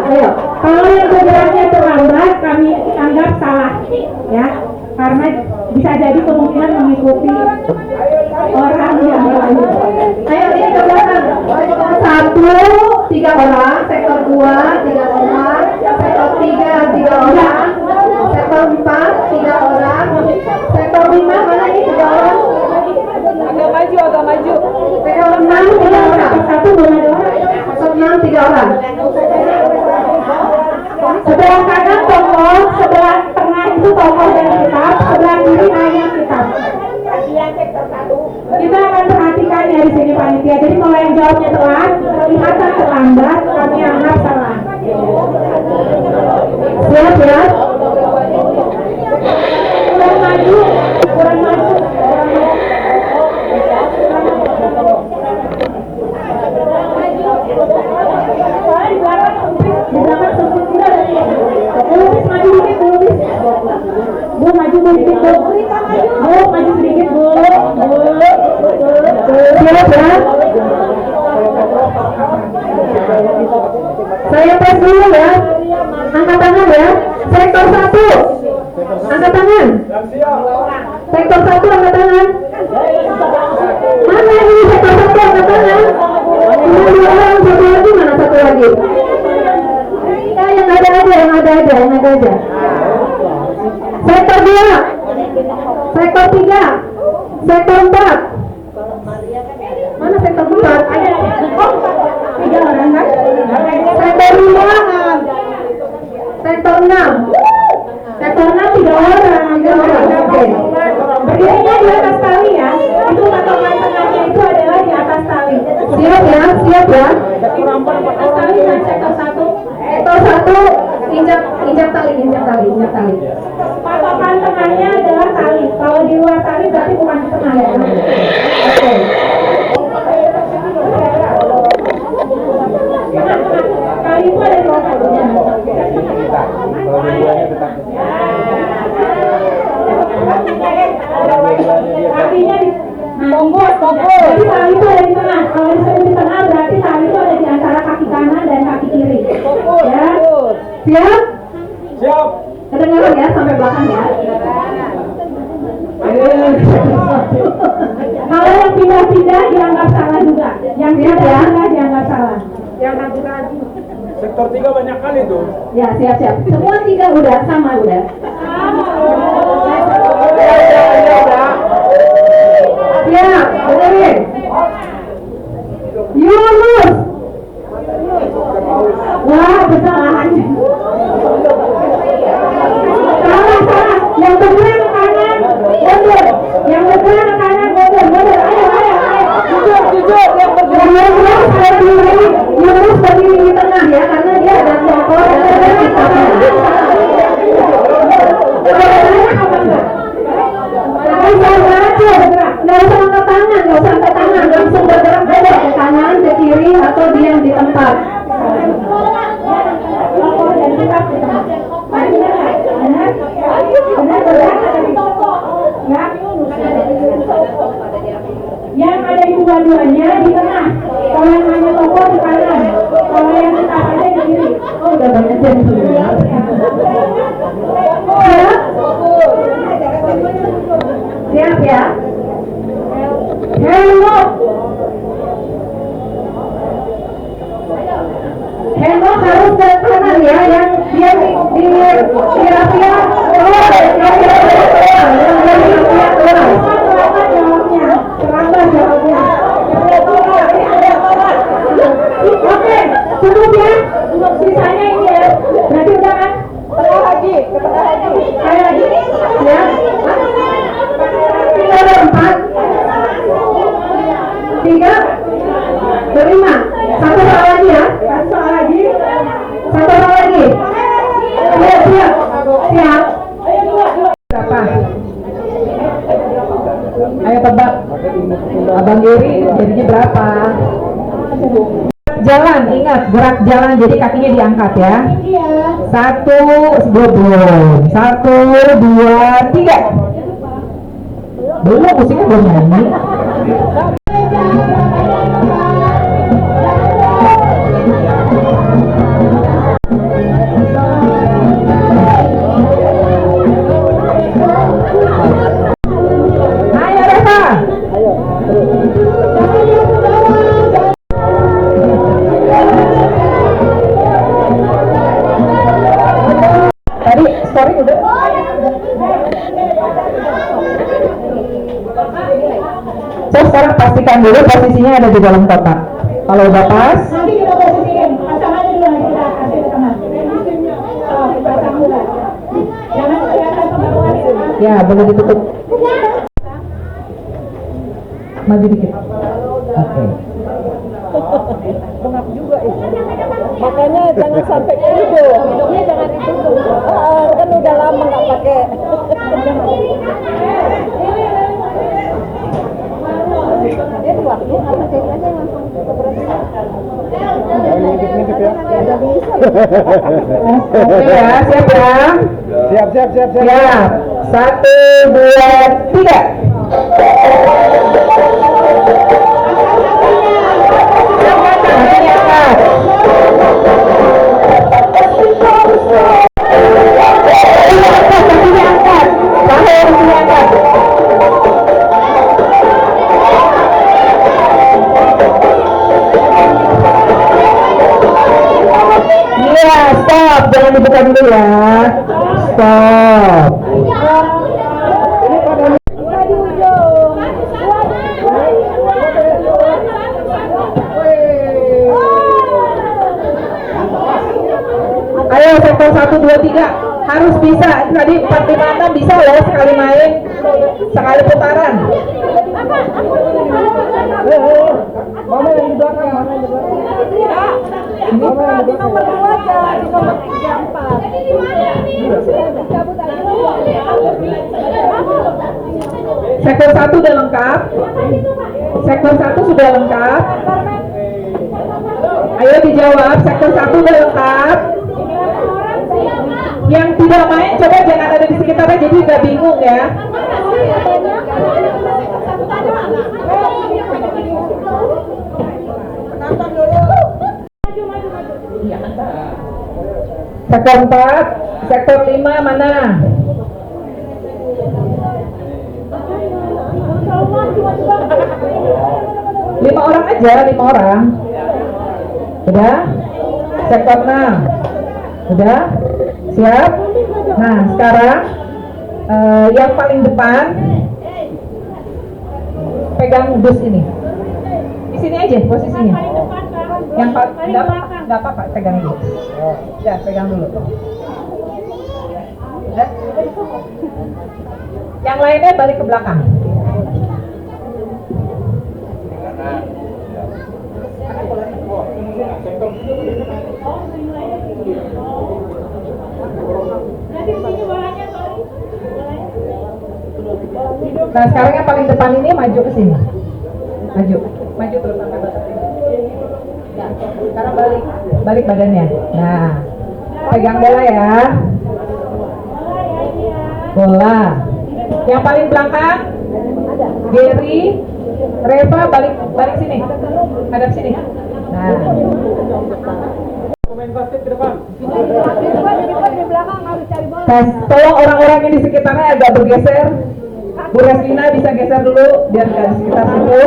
Ayo. Kalau yang bergeraknya terlambat kami anggap salah ya. Karena bisa jadi kemungkinan mengikuti orang yang lain. Ayo ini ke belakang. 1, 3 orang. Sektor 2, 3 orang. Sektor 3, 3 orang. Sektor 4, 3 orang. Sektor 5 mana ini 3 orang? Agak maju. Sektor 6, 3 orang. Sektor 6, 3 orang. Sebelah kanan tokoh, sebelah tengah itu tokoh dan kitab, sebelah kiri hanya kitab. Kita akan perhatikan ya di sini panitia. Jadi kalau yang jawabnya telat, kelihatan terlambat, kami anggap salah. Siap ya? Kurang maju. Di belakang sempit udah dari maju dikit dulu. Bu maju sedikit bu. Maju sedikit bu. Siap ya? Saya tes dulu ya. Angkat tangan ya. Sektor 1. Angkat tangan. Sektor 1 angkat tangan. Mana ini sektor 1 angkat tangan? Cuma 2 orang, satu lagi mana satu lagi? Yang ada aja. Sektor 2. Sektor 3. Sektor 4. Mana sektor 4? Ada. 3 orang kan? Sektor 5. Sektor 6. Sektor 6 3 orang. Oke. Berdirinya di atas tali ya. Itu potongan tengahnya itu adalah di atas tali. Siap ya. Atas tali dan sektor 1. Sektor 1 injak tali. Patokan tengahnya adalah tali. Kalau di luar tali berarti bukan di tengah ya. Oke. Tali itu ada di luar talinya. Artinya di Jadi tali itu ada di tengah. Kalau disebut di tengah berarti tali itu ada Siap? Siap. Kedengaran ya sampai belakang ya. Kalau yang pindah-pindah dianggap salah juga. Yang pindah-pindah dianggap salah. Yang ragu-ragu. Sektor 3 banyak kali tuh. Ya, siap-siap. Semua tiga udah sama udah. Siap, dengerin. Yunus. Wah, kesalahan. Salah. Yang benar ke kanan, mundur. Yang benar ke kanan, mundur. Ayo. Jujur. Yang benar saya pilih Yunus berdiri di tengah ya, karena dia ada tokoh dan ada kitabnya. Nggak usah angkat tangan, langsung bergerak aja ke kanan, ke kiri, atau diam di tempat. Yang ada di dua-duanya di tengah. Kalau yang hanya toko di kanan, kalau yang kita ada di kiri. Oh, udah banyak yang siap? Siap ya. Henok harus ke kanan ya, yang dia di Rafia terlambat jawabnya. Oke, cukup ya. Sisanya ini ya. Berarti udah kan? Sekali lagi. Ya. Tinggal ada 4. 3. 5. Satu soal lagi ya. Satu soal lagi. Siap. Berapa? Ayo tebak. Abang Giri jadinya berapa? Jalan, ingat gerak jalan, jadi kakinya diangkat ya. 1, 2, 3. Belum, musiknya belum nyanyi. Ayo Reva. Tadi story udah. So sekarang pastikan dulu posisinya ada di dalam kotak. Kalau udah pas, Nanti kita posisiin. Pasang aja dulu, kita kasih ke tengah. Oh, kita pasang dulu. Jangan kelihatan pembawaannya. ya boleh ditutup. Maju dikit. Oke. Bengap juga itu. Makanya jangan sampai ke hidung. Hidungnya jangan ditutup. Kan udah lama nggak pakai. Ngintip ya. Oke ya, siap ya. Siap. Siap. 1, 2, 3. Kakinya angkat. Kakinya angkat. Paha kakinya angkat. Iya, stop. Jangan dibuka dulu ya. Stop. Ayo sektor 1, 2, 3 harus bisa. Tadi 4, 5, 6 bisa loh sekali main, sekali putaran. Mama yang di belakang, Mama yang di belakang. Mama yang di belakang. Sektor 1 udah lengkap. Sektor 1 sudah lengkap. Ayo dijawab, sektor 1 udah lengkap. Yang tidak main coba jangan ada di sekitarnya, jadi nggak bingung ya. Sektor 4, sektor 5 mana? Lima orang aja, 5 orang. Udah? Sektor 6. Udah? Siap? Nah, sekarang yang paling depan pegang dus ini. Di sini aja posisinya. Yang enggak apa-apa, pegang dulu. Ya, pegang dulu. Udah? Yang lainnya balik ke belakang. Nah, sekarang yang paling depan ini maju ke sini. Maju terus sampai batas ini. Sekarang balik badannya. Nah, pegang bola ya. Bola. Yang paling belakang, Gary, Reva balik sini. Hadap sini. Nah. Pemain basket ke depan. Tolong orang-orang yang di sekitarnya agak bergeser. Bu Reslina bisa geser dulu biar nggak di sekitar situ.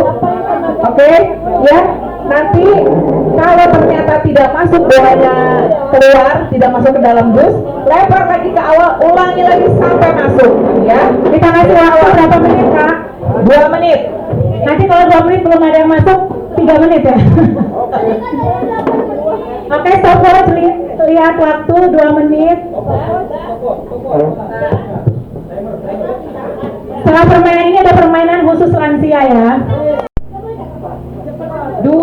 Oke, ya. Nanti kalau ternyata tidak masuk bolanya keluar, tidak masuk ke dalam dus, lempar lagi ke awal, ulangi lagi sampai masuk. Ya. Kita kasih waktu berapa menit, Kak? 2 menit. Nanti kalau 2 menit belum ada yang masuk, 3 menit ya. Oke, stopwatch, lihat waktu 2 menit. Setelah permainan ini ada permainan khusus lansia ya. 2,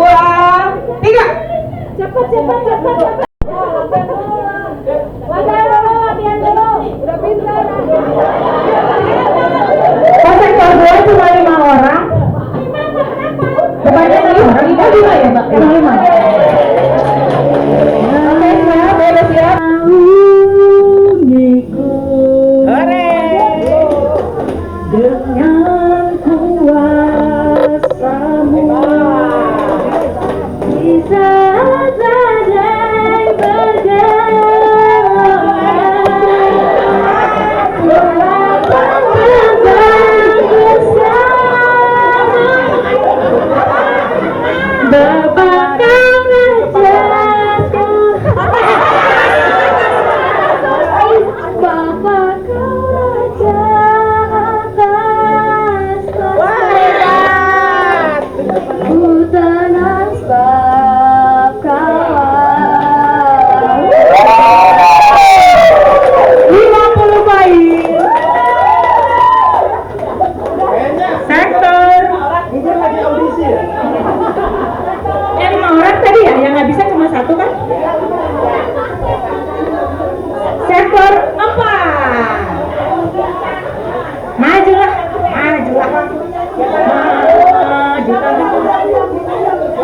3. Cepat. Latihan dulu. Udah pintar. Oh, sektor 2 cuma 5 orang. Depannya 5 ya, Mbak? Yang 5. Oke, siap, udah siap. Dengan kuasamu bisa badai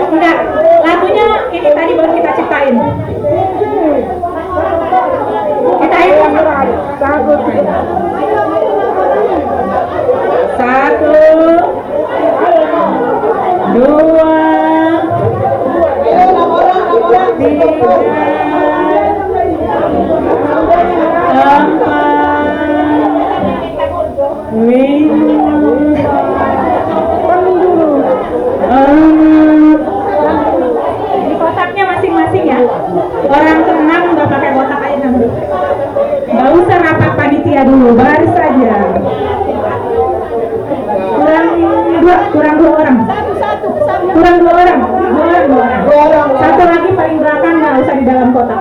Enggak, lagunya ini tadi baru kita ciptain. Ciptain satu, dua, tiga, empat, di kotaknya masing-masing ya. Orang tenang nggak pakai kotak aja nanti. Nggak usah rapat panitia dulu, baris saja. Kurang dua orang. Kurang dua orang. Satu lagi paling belakang nggak usah di dalam kotak.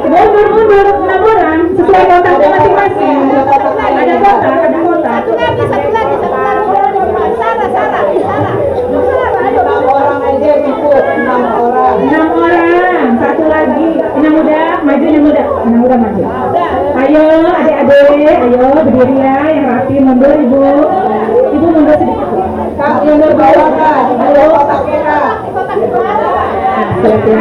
Mundur 6 orang sesuai kotaknya masing-masing. Ada kotak. Satu lagi. Sarah. 6 orang aja cukup, 6 orang. 6 orang, satu lagi. Yang muda, maju. Ayo, adik-adik, ayo berdiri ya, yang rapi, mundur ibu. Ibu mundur sedikit. Kak, mundur bawah, Kak. Ayo, kotak merah. Siap ya.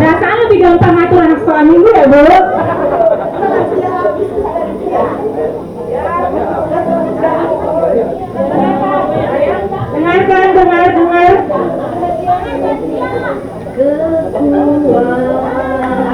Perasaan lebih gampang ngatur anak sekolah minggu ya, Bu? Dengar. Kekuatan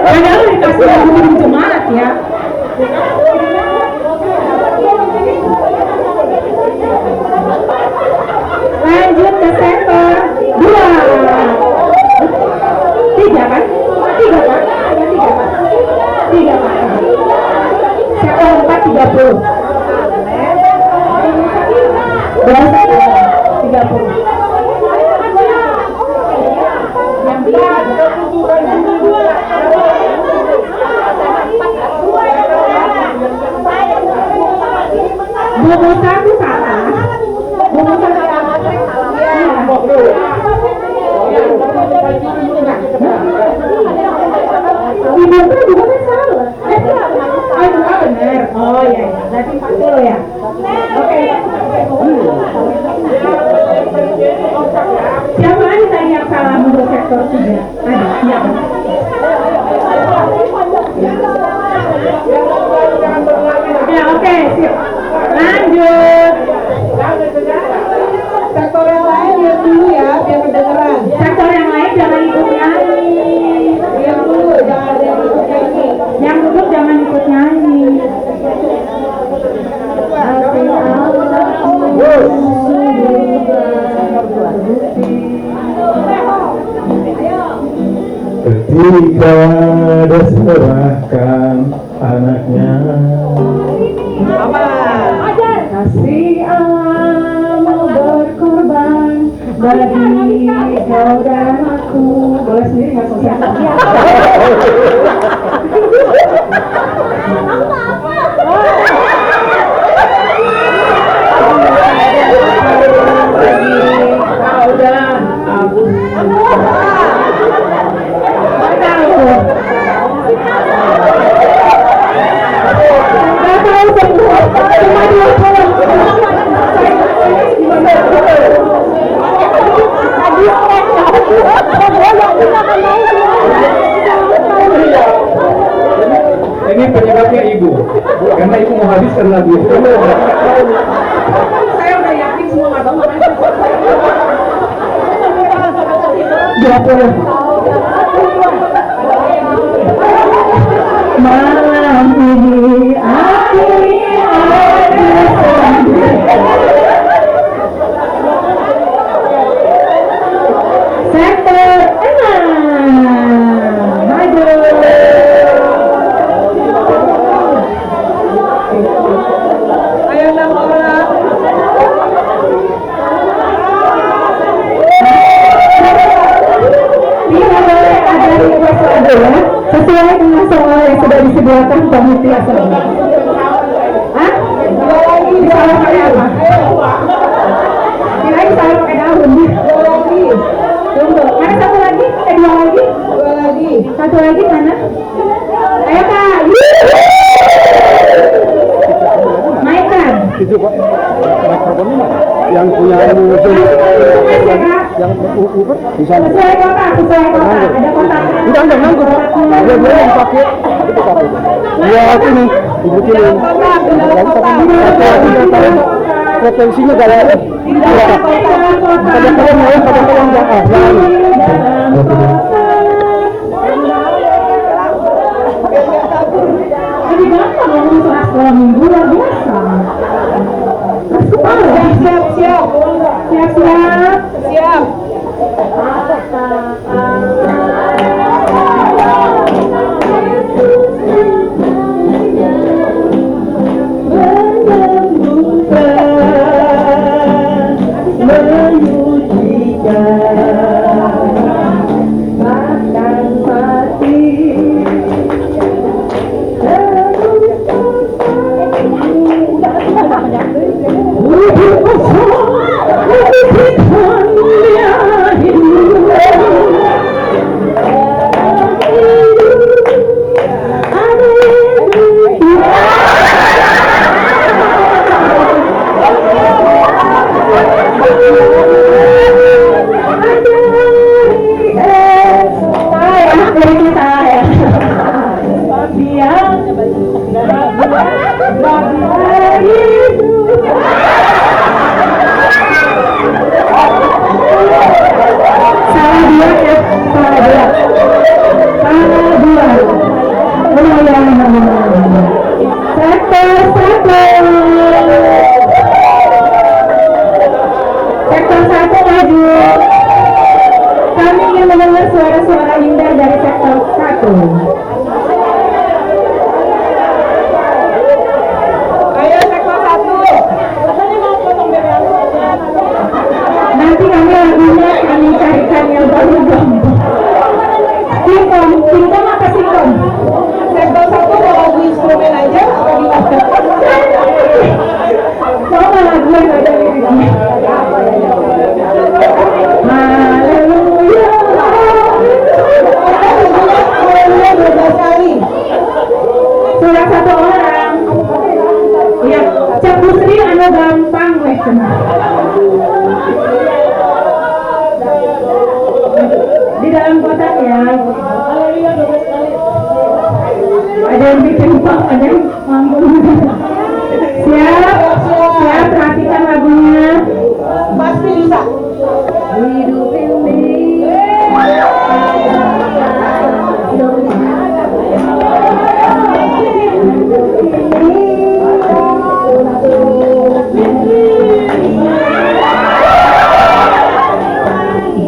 Padahal dikasih lagu jemaat ya. Lanjut ke sektor 2. 3 kan? 3 kan? 3 kan? Sektor 4 30. Berapa? 30. Buku satu salah. Buku satu Ibu kan juga kan salah. Oh itu benar. Oh iya, berarti 40 ya. Oke. Siapa lagi tadi yang salah menurut sektor 3? Ada, siapa? Ya oke, siap. Lanjut. Sektor yang lain diam dulu ya, biar kedengeran. Sektor yang lain jangan ikut nyanyi. Diam dulu, jangan ada yang ikut nyanyi. Yang duduk jangan ikut nyanyi. Ketika diserahkan anaknya, Kasih Allah mau berkorban bagi kau dan aku. Boleh sendiri nggak selesai? Kau dan aku. Nggak tahu semua, cuma dua orang. ini penyebabnya ibu, karena ibu mau habiskan lagu itu. Saya udah yakin semua abang makanya. 20. Malam ini aku sektor 6. Maju. Ayo 6 orang. Tidak boleh ada request lagu ya, sesuai dengan soal yang sudah disediakan panitia sebelumnya. Hah? Disalah pakai apa? Kirain disalah pakai daun. Tunggu, mana satu lagi? Dua lagi? Dua lagi. Satu lagi mana? Ayo Kak. Mainkan. Itu Pak, mikrofonnya yang punya yang ukur di sana. Sesuai kotak, sesuai kotak. Ada kotak. Enggak nganggur. Dia yang pakai itu pakai. Ya ini dibikinin. Frekuensinya kayak pada kolom Jadi gampang ngomong soal sekolah minggu luar biasa. Siap. ada yang mampu. Siap, siap, perhatikan lagunya. Pasti bisa. Hidup ini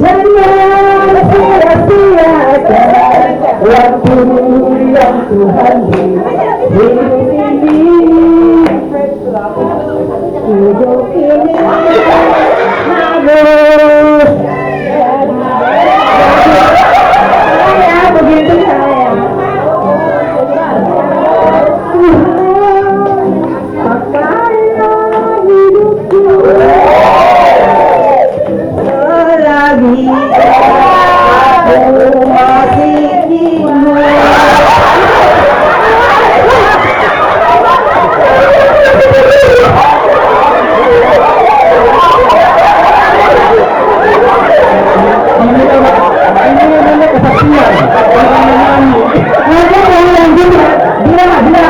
jangan sia-siakan waktu yang Tuhan beri. Hidup ini harus saya begitu saya. Pakailah hidupku selagi aku masih hidup. Ini namanya kesaksian, bukan menyanyi. Nanti kalau lanjut ya, bila.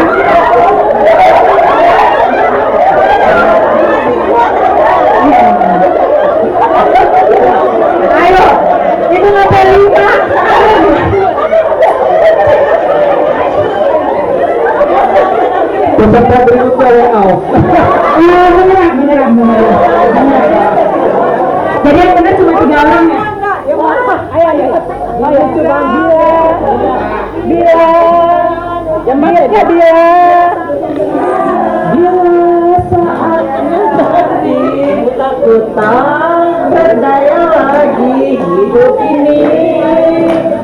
Ayo, itu ngapain lima? Peserta berikutnya ya kau. Beneran. Jadi yang benar cuma 3 orang ya? Ayo coba Bila. Yang mana dia? Bila saatnya seperti aku tak berdaya lagi, hidup ini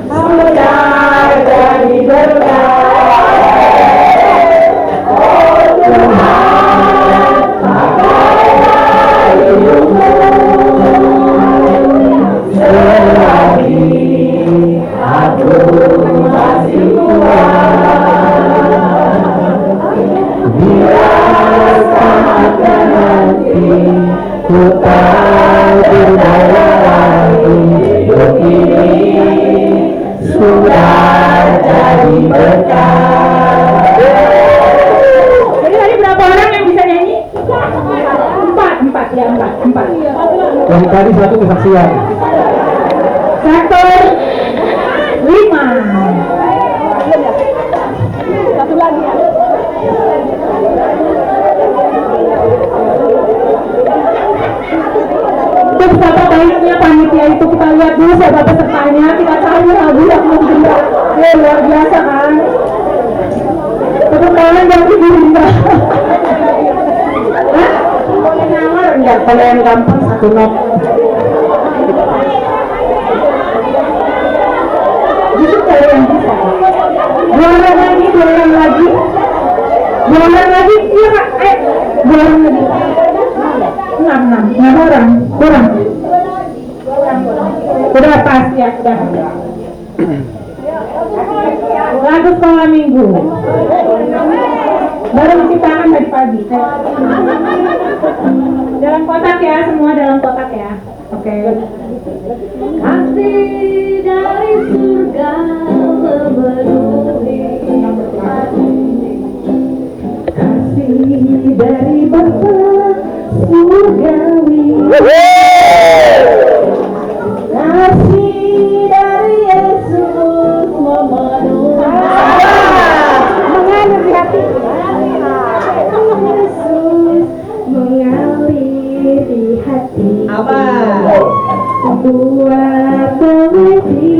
sudah jadi berkah. Oh Tuhan, pakailah hidupku selagi aku masih kuat. Bila saatnya nanti ku tak berdaya lagi, hidup ini sudah jadi berkah. Jadi tadi berapa orang yang bisa nyanyi? 4 ya, 4. Dari tadi satu kesaksian. Sektor 5. Satu lagi ya. Itu betapa baiknya panitia itu, kita lihat dulu siapa pesertanya, kita cari lagu yang menggila. Ya luar biasa kan. Tepuk tangan yang menggila. Boleh nyamar enggak? Kalau yang gampang satu not. Justru kalau yang bisa. Dua orang lagi. Iya kak. 2 orang lagi. 6 orang. Kurang. Udah pas ya, udah. Lagu sekolah minggu. Baru diciptakan tadi pagi. Dalam kotak ya, semua dalam kotak ya. Oke. Kasih dari surga memenuhi hati. Kasih dari Bapa surgawi. Kasih dari Yesus memenuhi. Mengalir di hati. Yesus mengalir di hati. Buat pemeti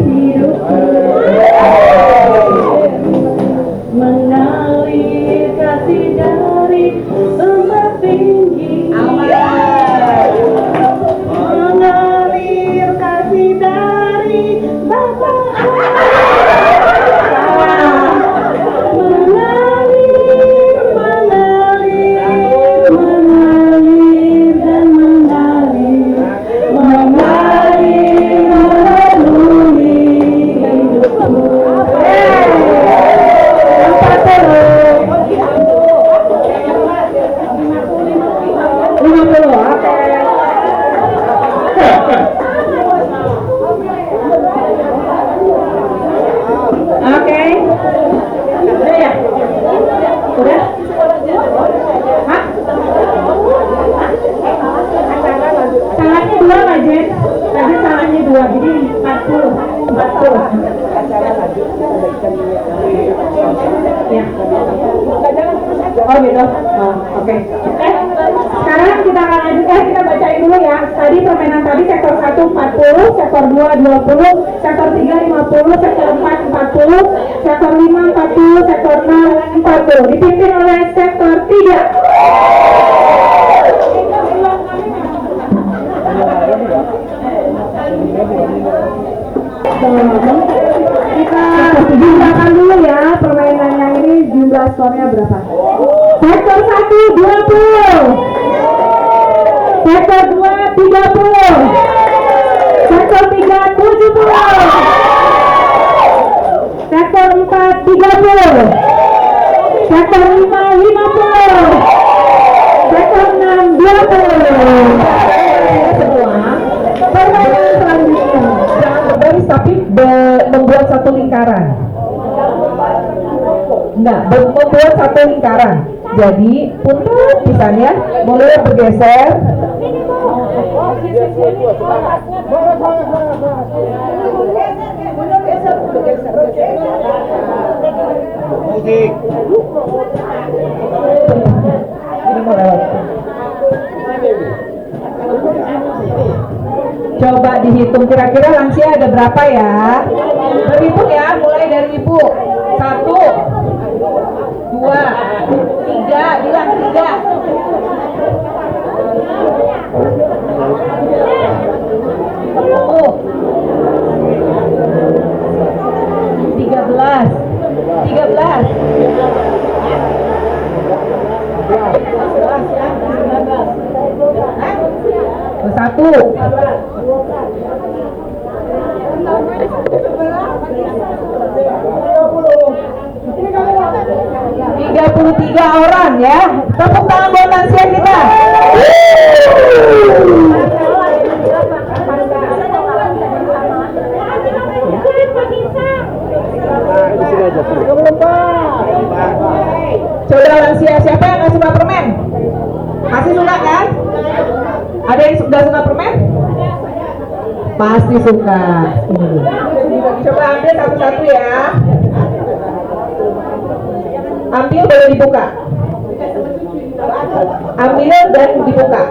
hidupku. Mengalir kasih dari tempat tinggi. Mengalir kasih dari Bapa. Mengalir dan mengalir. 40. Ya. Oh gitu. Oh, oke. Sekarang kita akan lanjut, kita bacain dulu ya. Tadi permainan tadi sektor 1 40, sektor 2 20, sektor 3 50, sektor 4 40, sektor 5 40, sektor 6 40. Dipimpin oleh sektor 3. Kita jumlahkan dulu ya permainan yang ini, jumlah skornya berapa? Sektor 1 20, sektor 2 30, sektor 3 70, sektor 4 30, sektor 5 50, sektor 6 20. Semua permainan selanjutnya Jangan berbaris tapi membuat satu lingkaran. Enggak, membuat satu lingkaran. Jadi punten misalnya mulai bergeser. Musik. Ini mau lewat. Coba dihitung kira-kira lansia ada berapa ya? Berhitung ya, mulai dari ibu. 1, 2, 3, bilang 3. 33 orang ya. Tepuk tangan buat lansia kita. Coba lansia, siapa yang nggak suka permen? Masih suka kan? Ada yang sudah suka permen? Pasti suka. Coba ambil satu-satu ya. Ambil boleh dibuka. Ambil dan dibuka.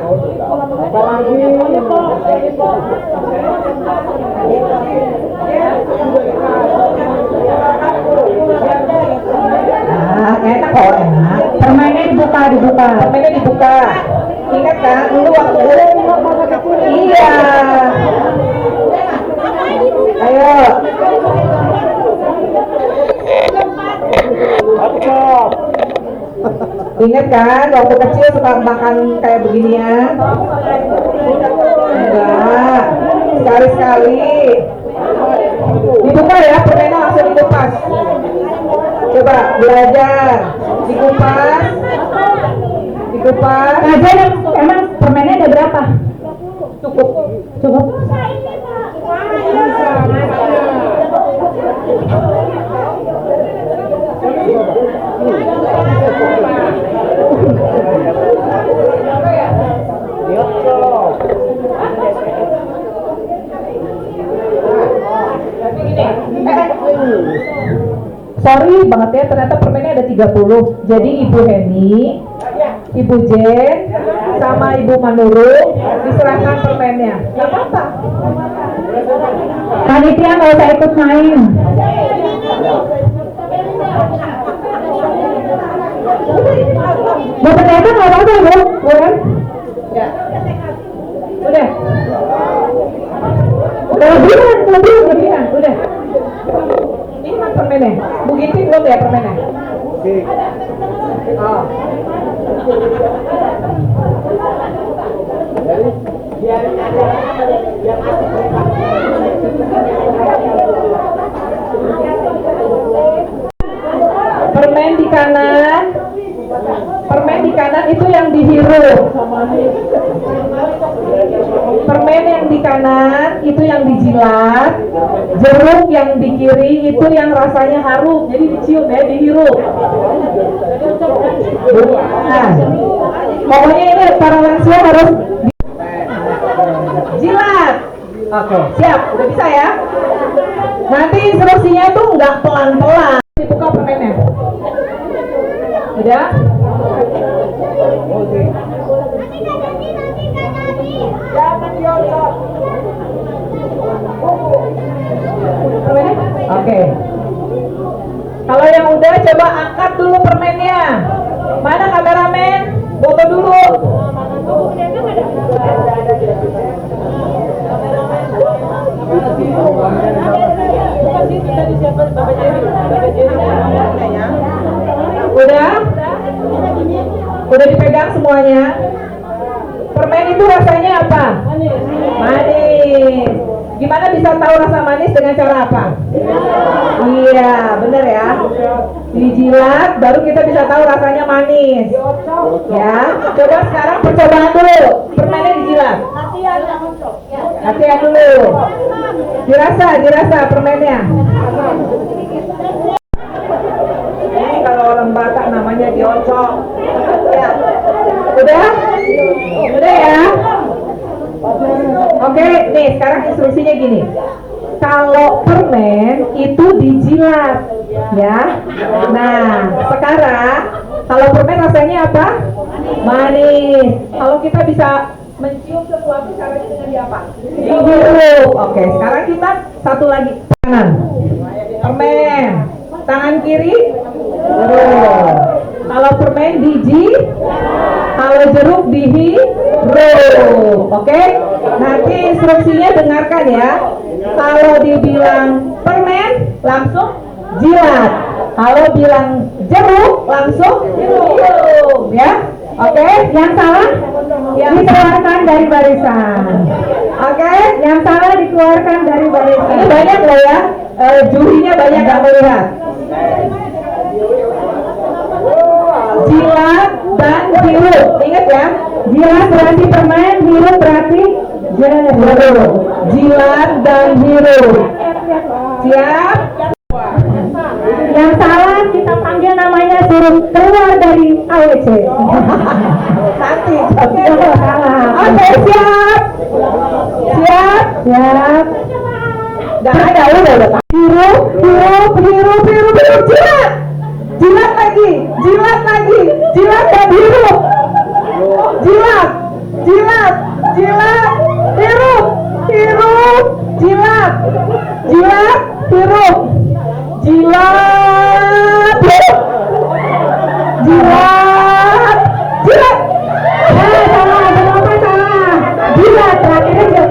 Nah, enak kok, enak. permainnya dibuka. Permennya dibuka. Ingat kan dulu waktu iya. Ayo. Ingat kan waktu kecil suka makan kayak beginian? Enggak. Sekali-sekali. Dibuka ya, permennya langsung dikupas. Coba belajar. Dikupas. Aja emang permainnya ada berapa? Cukup. Sorry banget ya, ternyata permennya ada 30. Jadi Ibu Heni, Ibu Jen, sama Ibu Manuru diserahkan permennya. Gak apa-apa. Panitia nggak usah ikut main. Bu ternyata nggak apa-apa Bu, kan? Ya. Udah. Kelebihan. Udah. Ini mah permennya. Bu Ginting belum ya permennya? Oh. Permen di kanan itu yang dihirup. Permen yang di kanan itu yang dijilat. Jeruk yang di kiri itu yang rasanya harum, jadi dicium ya, dihirup. Nah, pokoknya ini para lansia harus jilat. Oke, siap. Udah bisa ya? Nanti instruksinya tuh nggak pelan-pelan. Dibuka permennya. Udah? Oke. Kalau yang udah coba angkat dulu permennya. Mana kameramen? Foto dulu. Udah? Udah dipegang semuanya? Permen itu rasanya apa? Manis. Gimana bisa tahu rasa manis dengan cara apa? Iya, bener ya. Dijilat, baru kita bisa tahu rasanya manis. Ya, coba sekarang percobaan dulu. Permennya dijilat. Latihan dulu. Dirasa permennya. Ini kalau orang Batak namanya diocok. Ya. Udah? Udah ya? Oke, nih sekarang instruksinya gini. Kalau permen itu dijilat, ya. Nah, sekarang kalau permen rasanya apa? Manis. Kalau kita bisa mencium sesuatu caranya dengan diapa? Dihirup. Oke, sekarang kita satu lagi tangan. Permen. Tangan kiri. Kalau permen kalau jeruk dihirup. Oke? Nanti instruksinya dengarkan ya. Kalau dibilang permen langsung jilat. Kalau bilang jeruk langsung hirup ya. Oke? Yang salah dikeluarkan dari barisan. Oke? Yang salah dikeluarkan dari barisan. Ini banyak loh ya. Jurinya banyak yang melihat. Jilat dan hirup. Ingat ya, jilat berarti permen, hirup berarti jeruk. Jilat dan hirup. Siap? Yang salah kita panggil namanya suruh keluar dari AWC. Nanti. Oke, salah. Oke, siap. Siap. Siap. Gak ada, udah. Hirup, jilat. Jilat lagi, jilat dan hirup. Jilat, hirup, jilat, hirup. Jilat, hirup. Salah, kenapa salah? Jilat, terakhirnya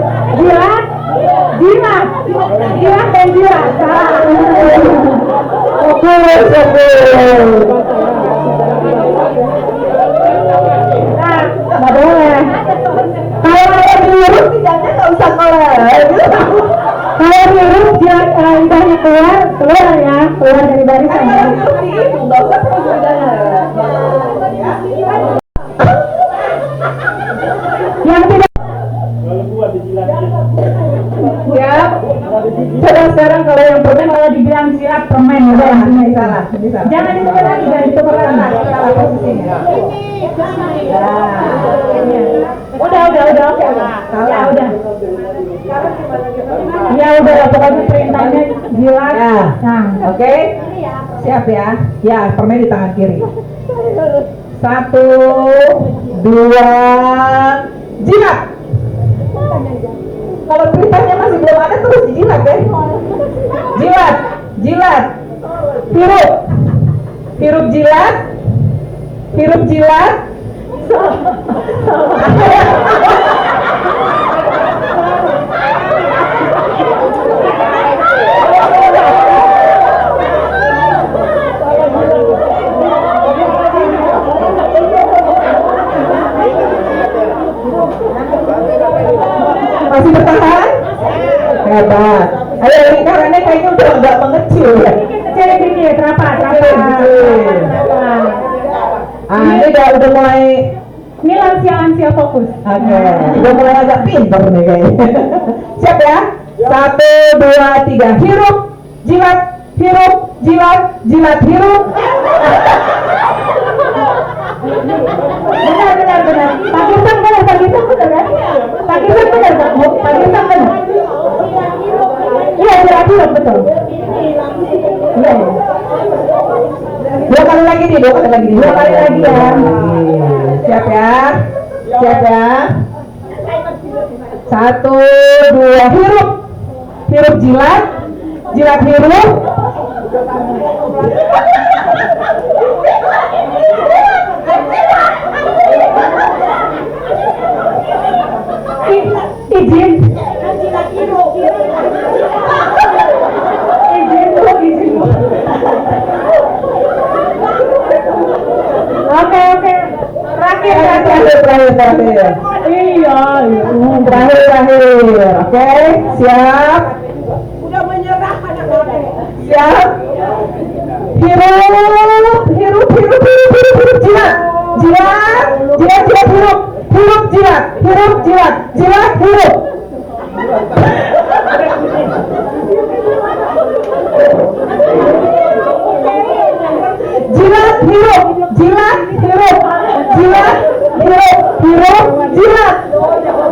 jilat dan jilat. Salah. Oke. Nah, nggak boleh. Kalau ada hirup, tidaknya nggak usah keluar. Kalau hirup, lidahnya keluar ya, keluar dari barisan. Nggak usah yang tidak. Ya, coba sekarang kalau yang permen kalau dibilang siap permen udah salah. Jangan ditukar lagi, salah posisinya. Udah oke. Ya udah. Ya udah, pokoknya perintahnya jilat. Nah, oke. Siap ya. Ya, permen di tangan kiri. 1, 2, jilat. Kalau perintahnya masih belum ada terus dijilat ya. Jilat. Hirup jilat. Masih bertahan? Hebat. Ayo, lingkarannya kayaknya udah agak mengecil ya. Kecil, terapat. Ini udah mulai. Ini lansia fokus. Oke. Udah mulai agak pintar nih kayaknya. Siap ya? 1, 2, 3. Hirup, jilat, hirup. Benar. Pak Gita benar kan? Pakistan benar Pak? Pakistan benar? Iya, Irak betul. Iya. Dua kali lagi nih. Dua kali lagi ya. Siap ya. Siap ya. 1, 2, hirup. Hirup jilat. Jilat hirup. Izin. Oke. Terakhir. Iya. Terakhir. Oke, siap. Siap. Hirup jilat. Hirup jilat. Jilat hirup.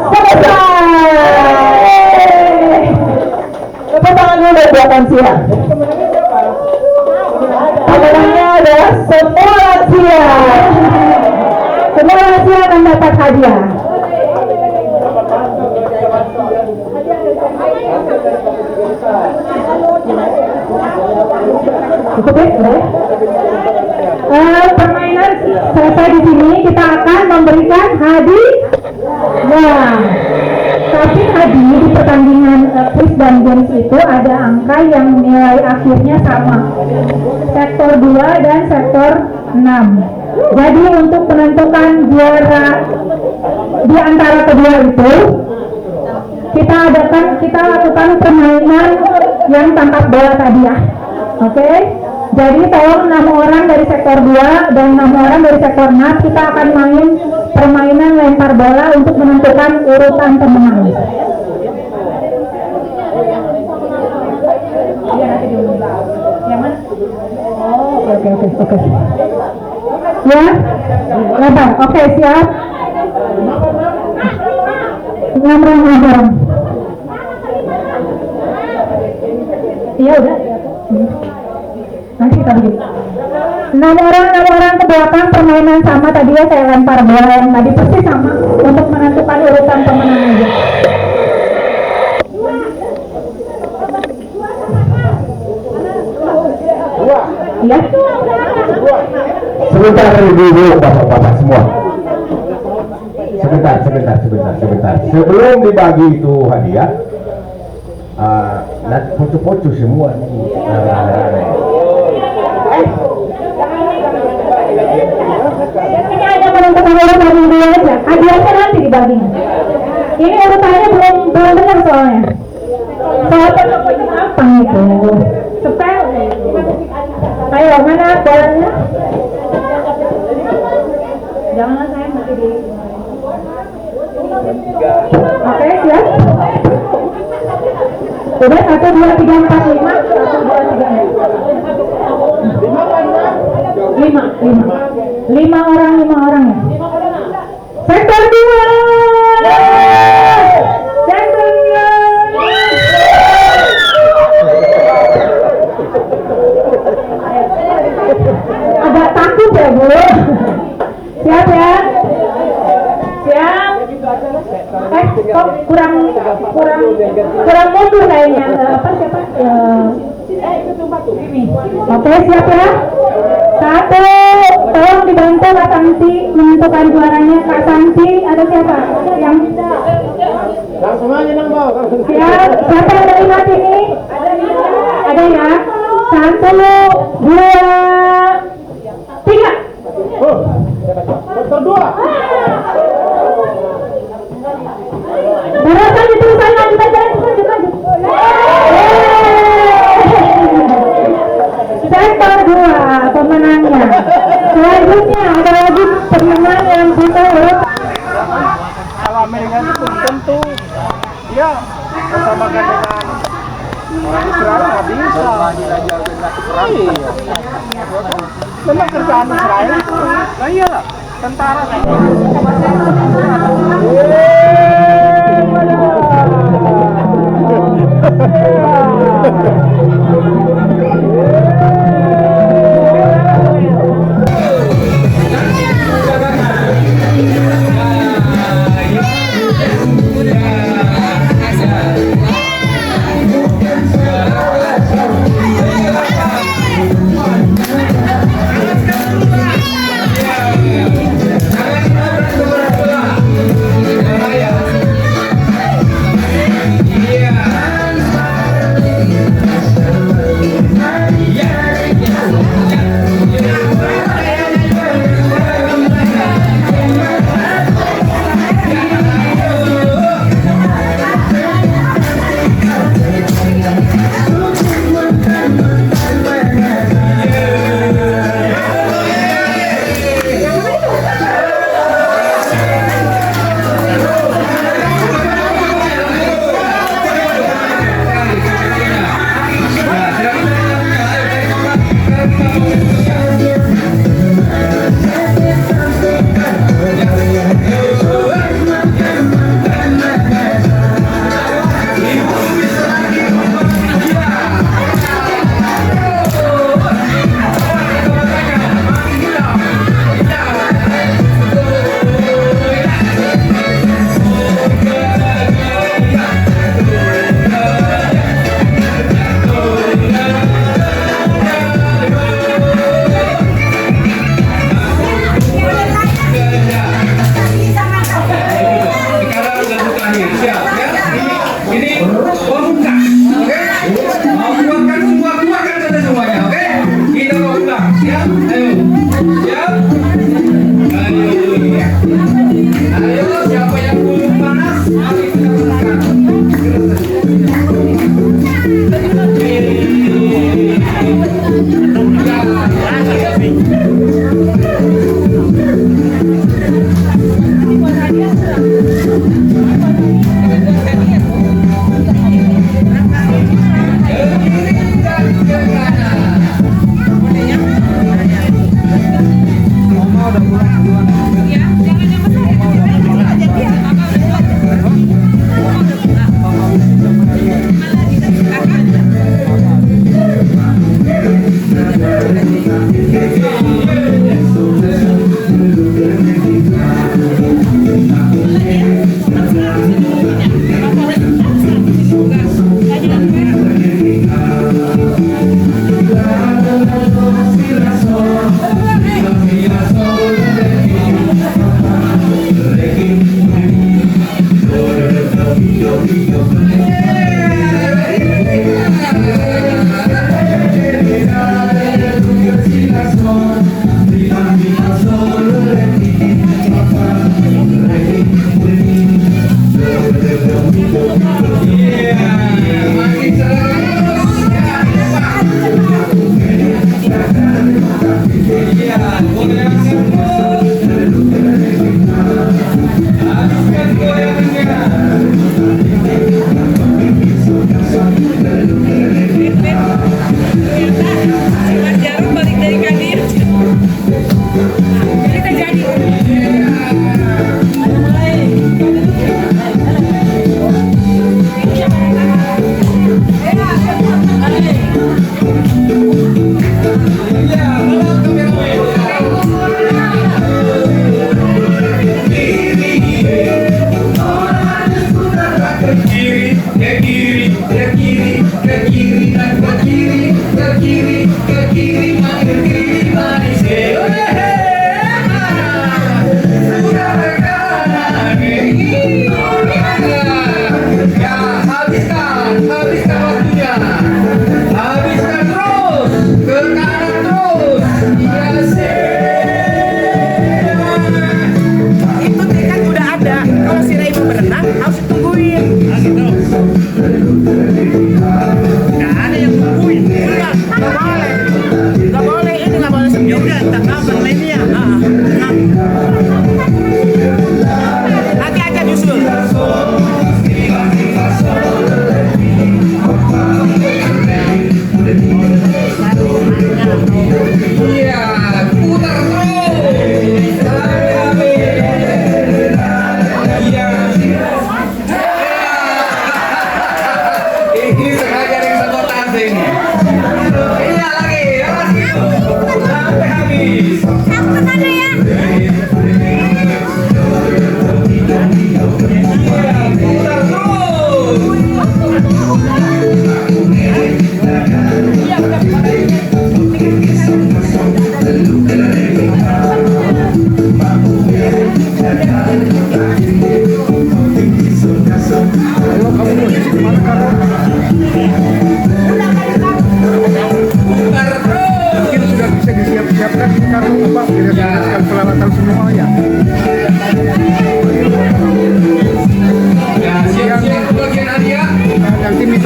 Selesai. Tepuk tangan dulu buat Lansia. Pemenangnya adalah semua Lansia. Semua Lansia akan dapat hadiah. Cukup ya? Permainan selesai di sini, kita akan memberikan hadiah. Tapi tadi di pertandingan quiz dan games itu ada angka yang nilai akhirnya sama, sektor 2 dan sektor 6. Jadi untuk menentukan juara di antara kedua itu, kita lakukan permainan yang tangkap bola tadi ya. Oke? Jadi tolong 6 orang dari sektor 2 dan 6 orang dari sektor 6, kita akan main permainan lempar bola untuk menentukan urutan pemenang. Yang mana? Oke. Ya? Lempar. Oke, siap. 6 orang. Iya, udah. Nanti kita bikin 6 orang ke belakang, permainan sama tadi ya, saya lempar bola yang tadi pasti sama untuk menentukan urutan pemenang aja. Iya. Sebentar dulu bapak-bapak semua. Sebentar. Sebelum dibagi itu hadiah, foto-foto semua nih. Ini hanya menentukan urutan dulu aja. Hadiahnya nanti dibaginya. Ini urutannya belum benar soalnya. Soal pokoknya apa itu? Spell. Ayo, mana bolanya? Jangan saya masih di. Oke, siap. Udah 1, 2, 3, 4, 5. 1, 2, 3, 4. 5 orang ya. Sektor 2. Sektor 2. Agak takut ya Bu. Siap ya. Siap. Kok kurang mundur kayaknya. Siapa? Oke, siap ya. 1, tolong dibantu Kak Santi menentukan juaranya. Kak Santi, ada siapa? Yang Langsung aja nang bau. siap. Siapa yang dari hati ini? Ada ya. 1, 2, 3. Sektor 2. Berapa itu saya kita jalan. Sektor 2 pemenangnya. Selanjutnya ada lagi pemenang yang kita urut. Kalau Amerika itu tentu dia bersama dengan orang Israel nggak bisa. Iya. Memang kerjaan Israel itu. Nah iyalah, tentara.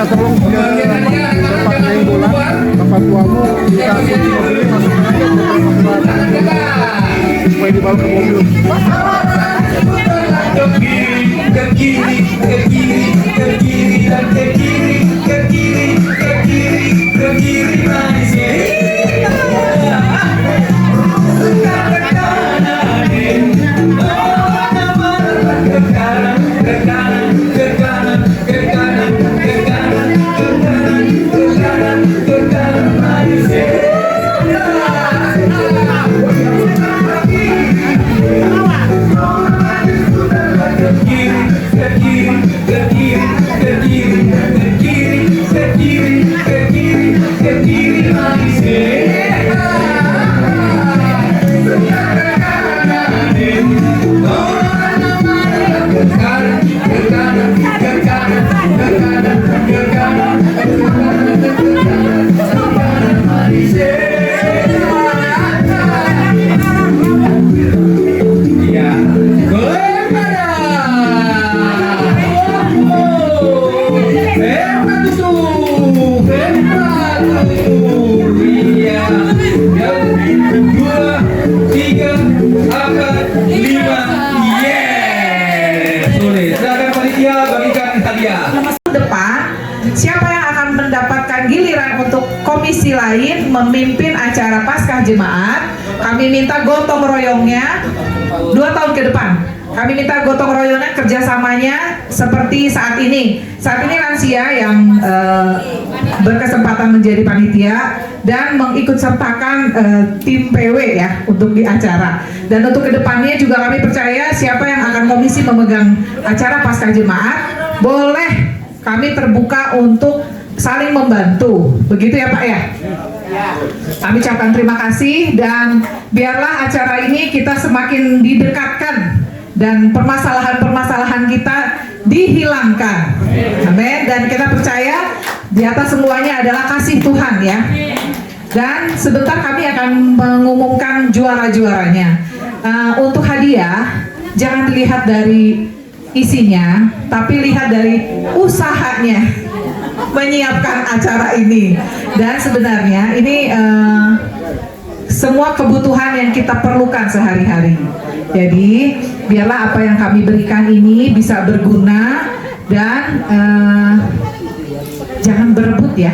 minta tolong ke tempat main bola, tempat tuamu, minta kunci mobilnya masukin aja supaya dibawa ke mobil. Ke kiri, ke kiri, ke kiri, ke kiri, dan ke kiri, ke kiri, ke kiri, ke kiri, manis ya. Ke kanan, ke kanan, ke kanan, ke kanan, ke kanan, ke kanan, ke kanan, ke kanan, ke kanan, manis ya. Siapa yang akan mendapatkan giliran untuk komisi lain memimpin acara Paskah Jemaat? Kami minta gotong royongnya 2 tahun ke depan. Kami minta gotong royongnya, kerjasamanya seperti saat ini. Saat ini lansia yang berkesempatan menjadi panitia dan mengikut sertakan tim PW ya untuk di acara. Dan untuk kedepannya juga kami percaya siapa yang akan komisi memegang acara Paskah Jemaat, boleh kami terbuka untuk saling membantu. Begitu ya Pak ya? Kami ucapkan terima kasih dan biarlah acara ini kita semakin didekatkan dan permasalahan-permasalahan kita dihilangkan. Amin. Dan kita percaya di atas semuanya adalah kasih Tuhan ya. Dan sebentar kami akan mengumumkan juara-juaranya. Untuk hadiah jangan dilihat dari isinya, tapi lihat dari usahanya menyiapkan acara ini. Dan sebenarnya ini semua kebutuhan yang kita perlukan sehari-hari. Jadi biarlah apa yang kami berikan ini bisa berguna dan jangan berebut ya,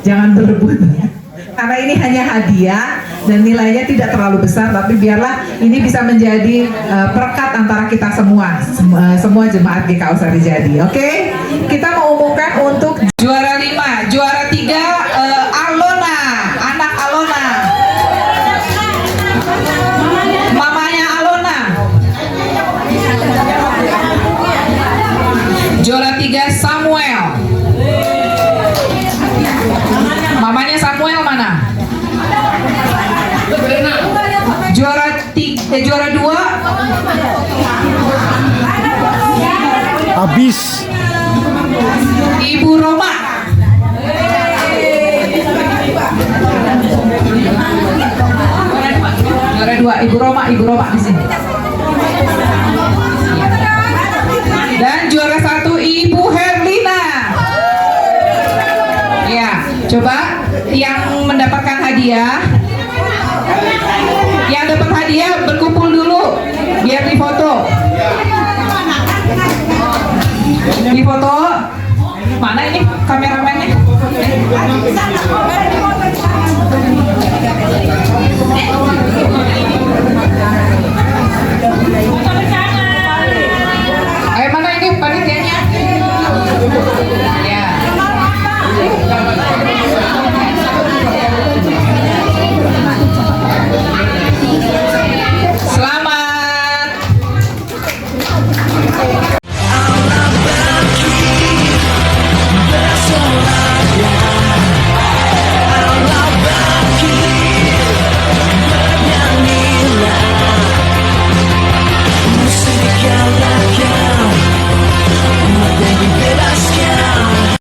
jangan berebut. Karena ini hanya hadiah dan nilainya tidak terlalu besar, tapi biarlah ini bisa menjadi perekat antara kita semua jemaat GKU Sarijadi. Oke? Kita mau umumkan untuk juara 5, juara 3 Alona, anak Alona. Mamanya Alona. Juara 3 Samuel. Mamanya Samuel mana? Juara 2 Habis. Ibu Roma. Juara 2 Ibu Roma di sini. Dan juara 1 Ibu Herlina. Ya, coba yang mendapatkan hadiah, yang dapat hadiah berkumpul dulu biar difoto. Difoto. Mana ini kameramennya?